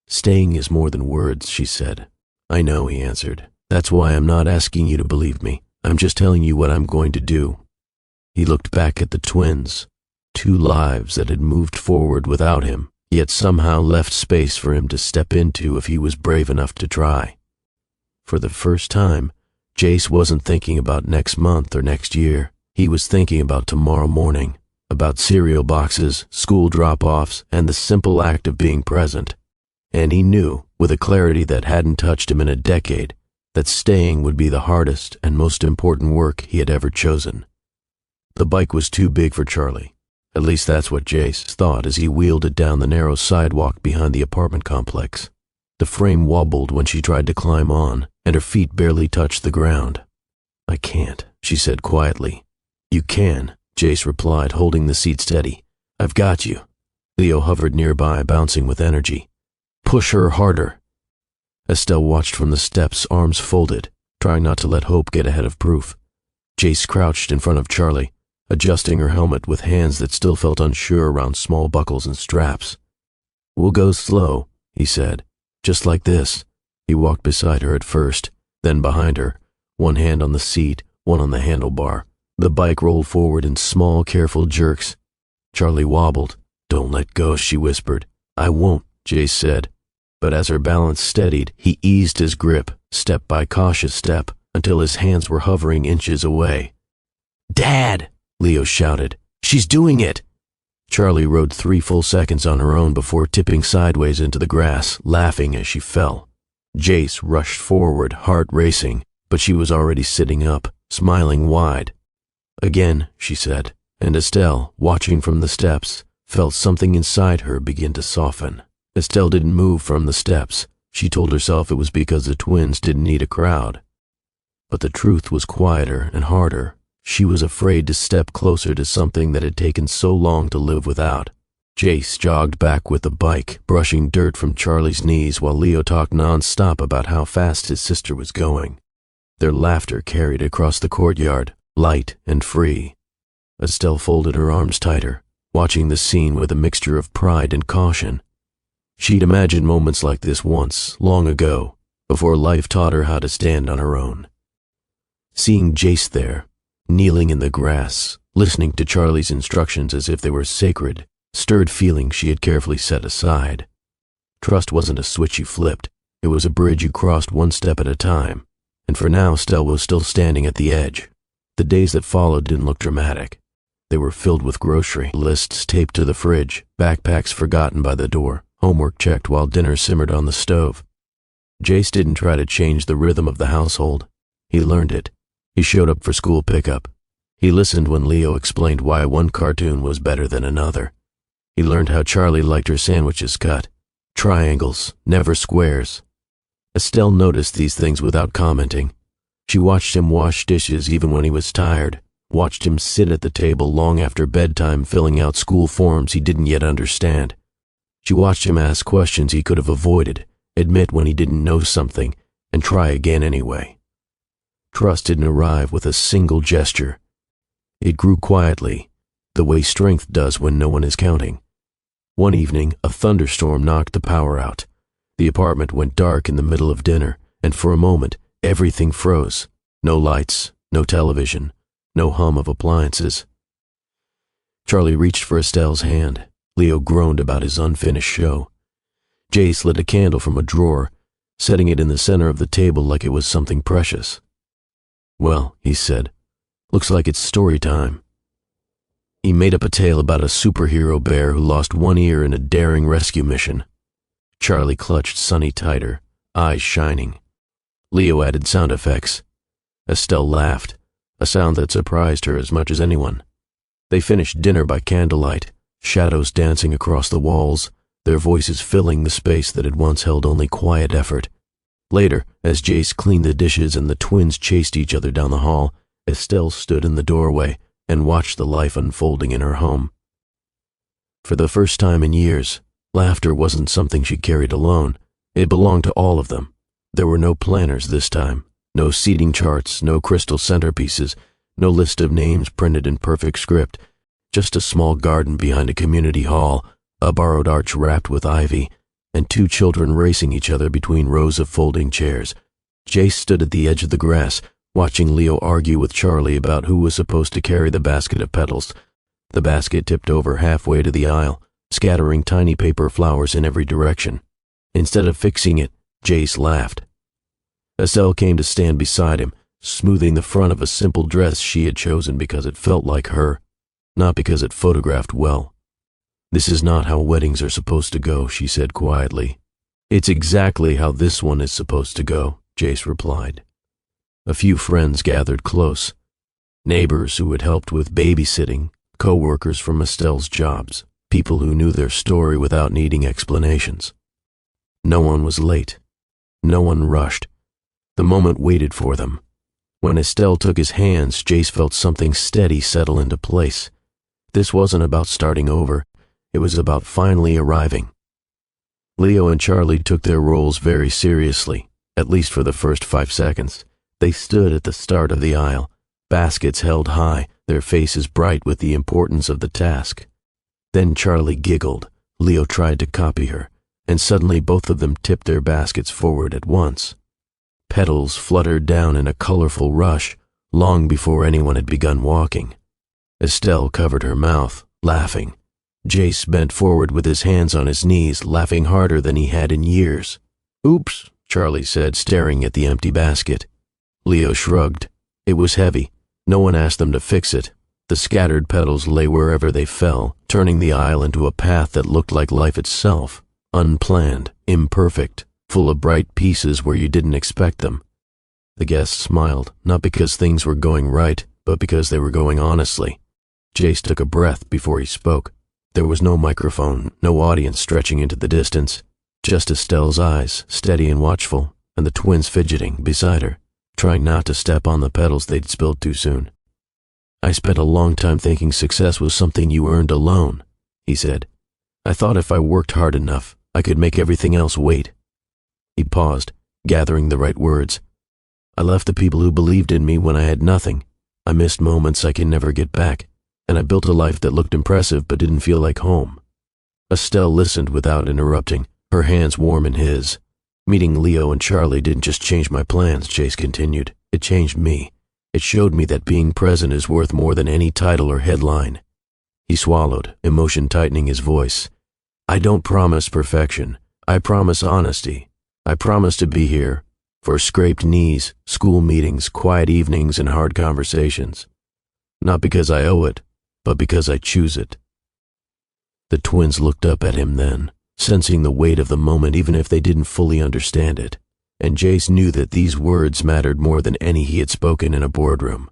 "Staying is more than words," she said. "I know," he answered. "That's why I'm not asking you to believe me. I'm just telling you what I'm going to do." He looked back at the twins, two lives that had moved forward without him, yet somehow left space for him to step into if he was brave enough to try. For the first time, Jace wasn't thinking about next month or next year. He was thinking about tomorrow morning, about cereal boxes, school drop-offs, and the simple act of being present. And he knew, with a clarity that hadn't touched him in a decade, that staying would be the hardest and most important work he had ever chosen. The bike was too big for Charlie. At least that's what Jace thought as he wheeled it down the narrow sidewalk behind the apartment complex. The frame wobbled when she tried to climb on, and her feet barely touched the ground. "I can't," she said quietly. "You can," Jace replied, holding the seat steady. "I've got you." Leo hovered nearby, bouncing with energy. "Push her harder." Estelle watched from the steps, arms folded, trying not to let hope get ahead of proof. Jace crouched in front of Charlie, adjusting her helmet with hands that still felt unsure around small buckles and straps. "We'll go slow," he said. "Just like this." He walked beside her at first, then behind her, one hand on the seat, one on the handlebar. The bike rolled forward in small, careful jerks. Charlie wobbled. "Don't let go," she whispered. "I won't," Jace said. But as her balance steadied, he eased his grip, step by cautious step, until his hands were hovering inches away. "Dad!" Leo shouted. "She's doing it!" Charlie rode 3 full seconds on her own before tipping sideways into the grass, laughing as she fell. Jace rushed forward, heart racing, but she was already sitting up, smiling wide. "Again," she said, and Estelle, watching from the steps, felt something inside her begin to soften. Estelle didn't move from the steps. She told herself it was because the twins didn't need a crowd. But the truth was quieter and harder. She was afraid to step closer to something that had taken so long to live without. Jace jogged back with the bike, brushing dirt from Charlie's knees while Leo talked non-stop about how fast his sister was going. Their laughter carried across the courtyard, light and free. Estelle folded her arms tighter, watching the scene with a mixture of pride and caution. She'd imagined moments like this once, long ago, before life taught her how to stand on her own. Seeing Jace there, kneeling in the grass, listening to Charlie's instructions as if they were sacred, stirred feelings she had carefully set aside. Trust wasn't a switch you flipped. It was a bridge you crossed one step at a time. And for now, Estelle was still standing at the edge. The days that followed didn't look dramatic. They were filled with grocery lists taped to the fridge, backpacks forgotten by the door, homework checked while dinner simmered on the stove. Jace didn't try to change the rhythm of the household. He learned it. He showed up for school pickup. He listened when Leo explained why one cartoon was better than another. He learned how Charlie liked her sandwiches cut. Triangles, never squares. Estelle noticed these things without commenting. She watched him wash dishes even when he was tired, watched him sit at the table long after bedtime filling out school forms he didn't yet understand. She watched him ask questions he could have avoided, admit when he didn't know something, and try again anyway. Trust didn't arrive with a single gesture. It grew quietly, the way strength does when no one is counting. One evening, a thunderstorm knocked the power out. The apartment went dark in the middle of dinner, and for a moment, everything froze. No lights, no television, no hum of appliances. Charlie reached for Estelle's hand. Leo groaned about his unfinished show. Jace lit a candle from a drawer, setting it in the center of the table like it was something precious. "Well," he said, "looks like it's story time." He made up a tale about a superhero bear who lost one ear in a daring rescue mission. Charlie clutched Sonny tighter, eyes shining. Leo added sound effects. Estelle laughed, a sound that surprised her as much as anyone. They finished dinner by candlelight, shadows dancing across the walls, their voices filling the space that had once held only quiet effort. Later, as Jace cleaned the dishes and the twins chased each other down the hall, Estelle stood in the doorway and watched the life unfolding in her home. For the first time in years, laughter wasn't something she carried alone. It belonged to all of them. There were no planners this time, no seating charts, no crystal centerpieces, no list of names printed in perfect script, just a small garden behind a community hall, a borrowed arch wrapped with ivy, and two children racing each other between rows of folding chairs. Jace stood at the edge of the grass, watching Leo argue with Charlie about who was supposed to carry the basket of petals. The basket tipped over halfway to the aisle, scattering tiny paper flowers in every direction. Instead of fixing it, Jace laughed. Estelle came to stand beside him, smoothing the front of a simple dress she had chosen because it felt like her, not because it photographed well. "This is not how weddings are supposed to go," she said quietly. "It's exactly how this one is supposed to go," Jace replied. A few friends gathered close. Neighbors who had helped with babysitting, co-workers from Estelle's jobs, people who knew their story without needing explanations. No one was late. No one rushed. The moment waited for them. When Estelle took his hands, Jace felt something steady settle into place. This wasn't about starting over. It was about finally arriving. Leo and Charlie took their roles very seriously, at least for the first 5 seconds. They stood at the start of the aisle, baskets held high, their faces bright with the importance of the task. Then Charlie giggled. Leo tried to copy her, and suddenly both of them tipped their baskets forward at once. Petals fluttered down in a colorful rush, long before anyone had begun walking. Estelle covered her mouth, laughing. Jace bent forward with his hands on his knees, laughing harder than he had in years. "Oops," Charlie said, staring at the empty basket. Leo shrugged. It was heavy. No one asked them to fix it. The scattered petals lay wherever they fell, turning the aisle into a path that looked like life itself, unplanned, imperfect, full of bright pieces where you didn't expect them. The guests smiled, not because things were going right, but because they were going honestly. Jace took a breath before he spoke. There was no microphone, no audience stretching into the distance, just Estelle's eyes, steady and watchful, and the twins fidgeting beside her, trying not to step on the petals they'd spilled too soon. "I spent a long time thinking success was something you earned alone," he said. "I thought if I worked hard enough, I could make everything else wait." He paused, gathering the right words. "I left the people who believed in me when I had nothing. I missed moments I can never get back, and I built a life that looked impressive but didn't feel like home." Estelle listened without interrupting, her hands warm in his. "Meeting Leo and Charlie didn't just change my plans," Jace continued. "It changed me. It showed me that being present is worth more than any title or headline." He swallowed, emotion tightening his voice. "I don't promise perfection. I promise honesty. I promise to be here for scraped knees, school meetings, quiet evenings, and hard conversations. Not because I owe it, but because I choose it." The twins looked up at him then, sensing the weight of the moment even if they didn't fully understand it. and Jace knew that these words mattered more than any he had spoken in a boardroom.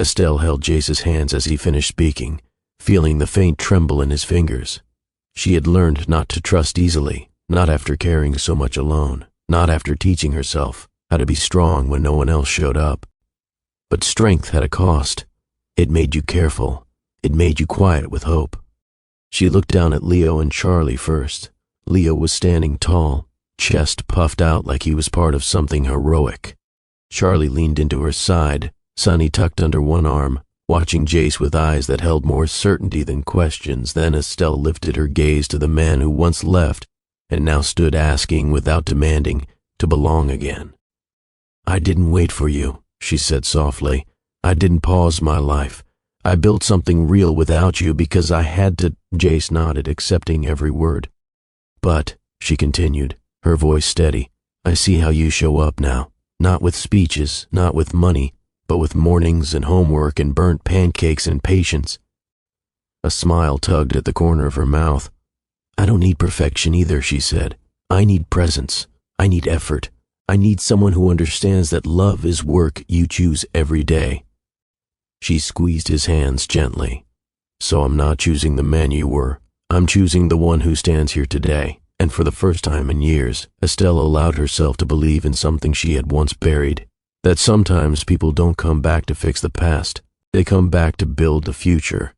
Estelle held Jace's hands as he finished speaking, feeling the faint tremble in his fingers. She had learned not to trust easily, not after carrying so much alone, not after teaching herself how to be strong when no one else showed up. But strength had a cost. It made you careful. It made you quiet with hope. She looked down at Leo and Charlie first. Leo was standing tall, chest puffed out like he was part of something heroic. Charlie leaned into her side, Sonny tucked under one arm, watching Jace with eyes that held more certainty than questions. Then Estelle lifted her gaze to the man who once left and now stood asking without demanding to belong again. "I didn't wait for you," she said softly. "I didn't pause my life. I built something real without you because I had to." Jace nodded, accepting every word. "But," she continued, her voice steady, "I see how you show up now. Not with speeches, not with money, but with mornings and homework and burnt pancakes and patience." A smile tugged at the corner of her mouth. "I don't need perfection either," she said. "I need presence. I need effort. I need someone who understands that love is work you choose every day." She squeezed his hands gently. "So I'm not choosing the man you were. I'm choosing the one who stands here today." And for the first time in years, Estelle allowed herself to believe in something she had once buried. That sometimes people don't come back to fix the past. They come back to build the future.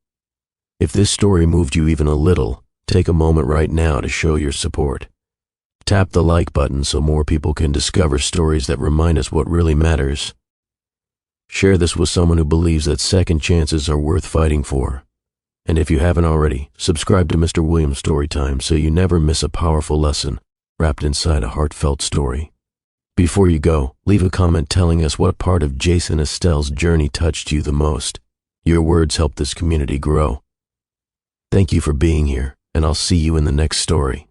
If this story moved you even a little, take a moment right now to show your support. Tap the like button so more people can discover stories that remind us what really matters. Share this with someone who believes that second chances are worth fighting for. And if you haven't already, subscribe to Mr. Williams Storytime so you never miss a powerful lesson wrapped inside a heartfelt story. Before you go, leave a comment telling us what part of Jace and Estelle's journey touched you the most. Your words help this community grow. Thank you for being here, and I'll see you in the next story.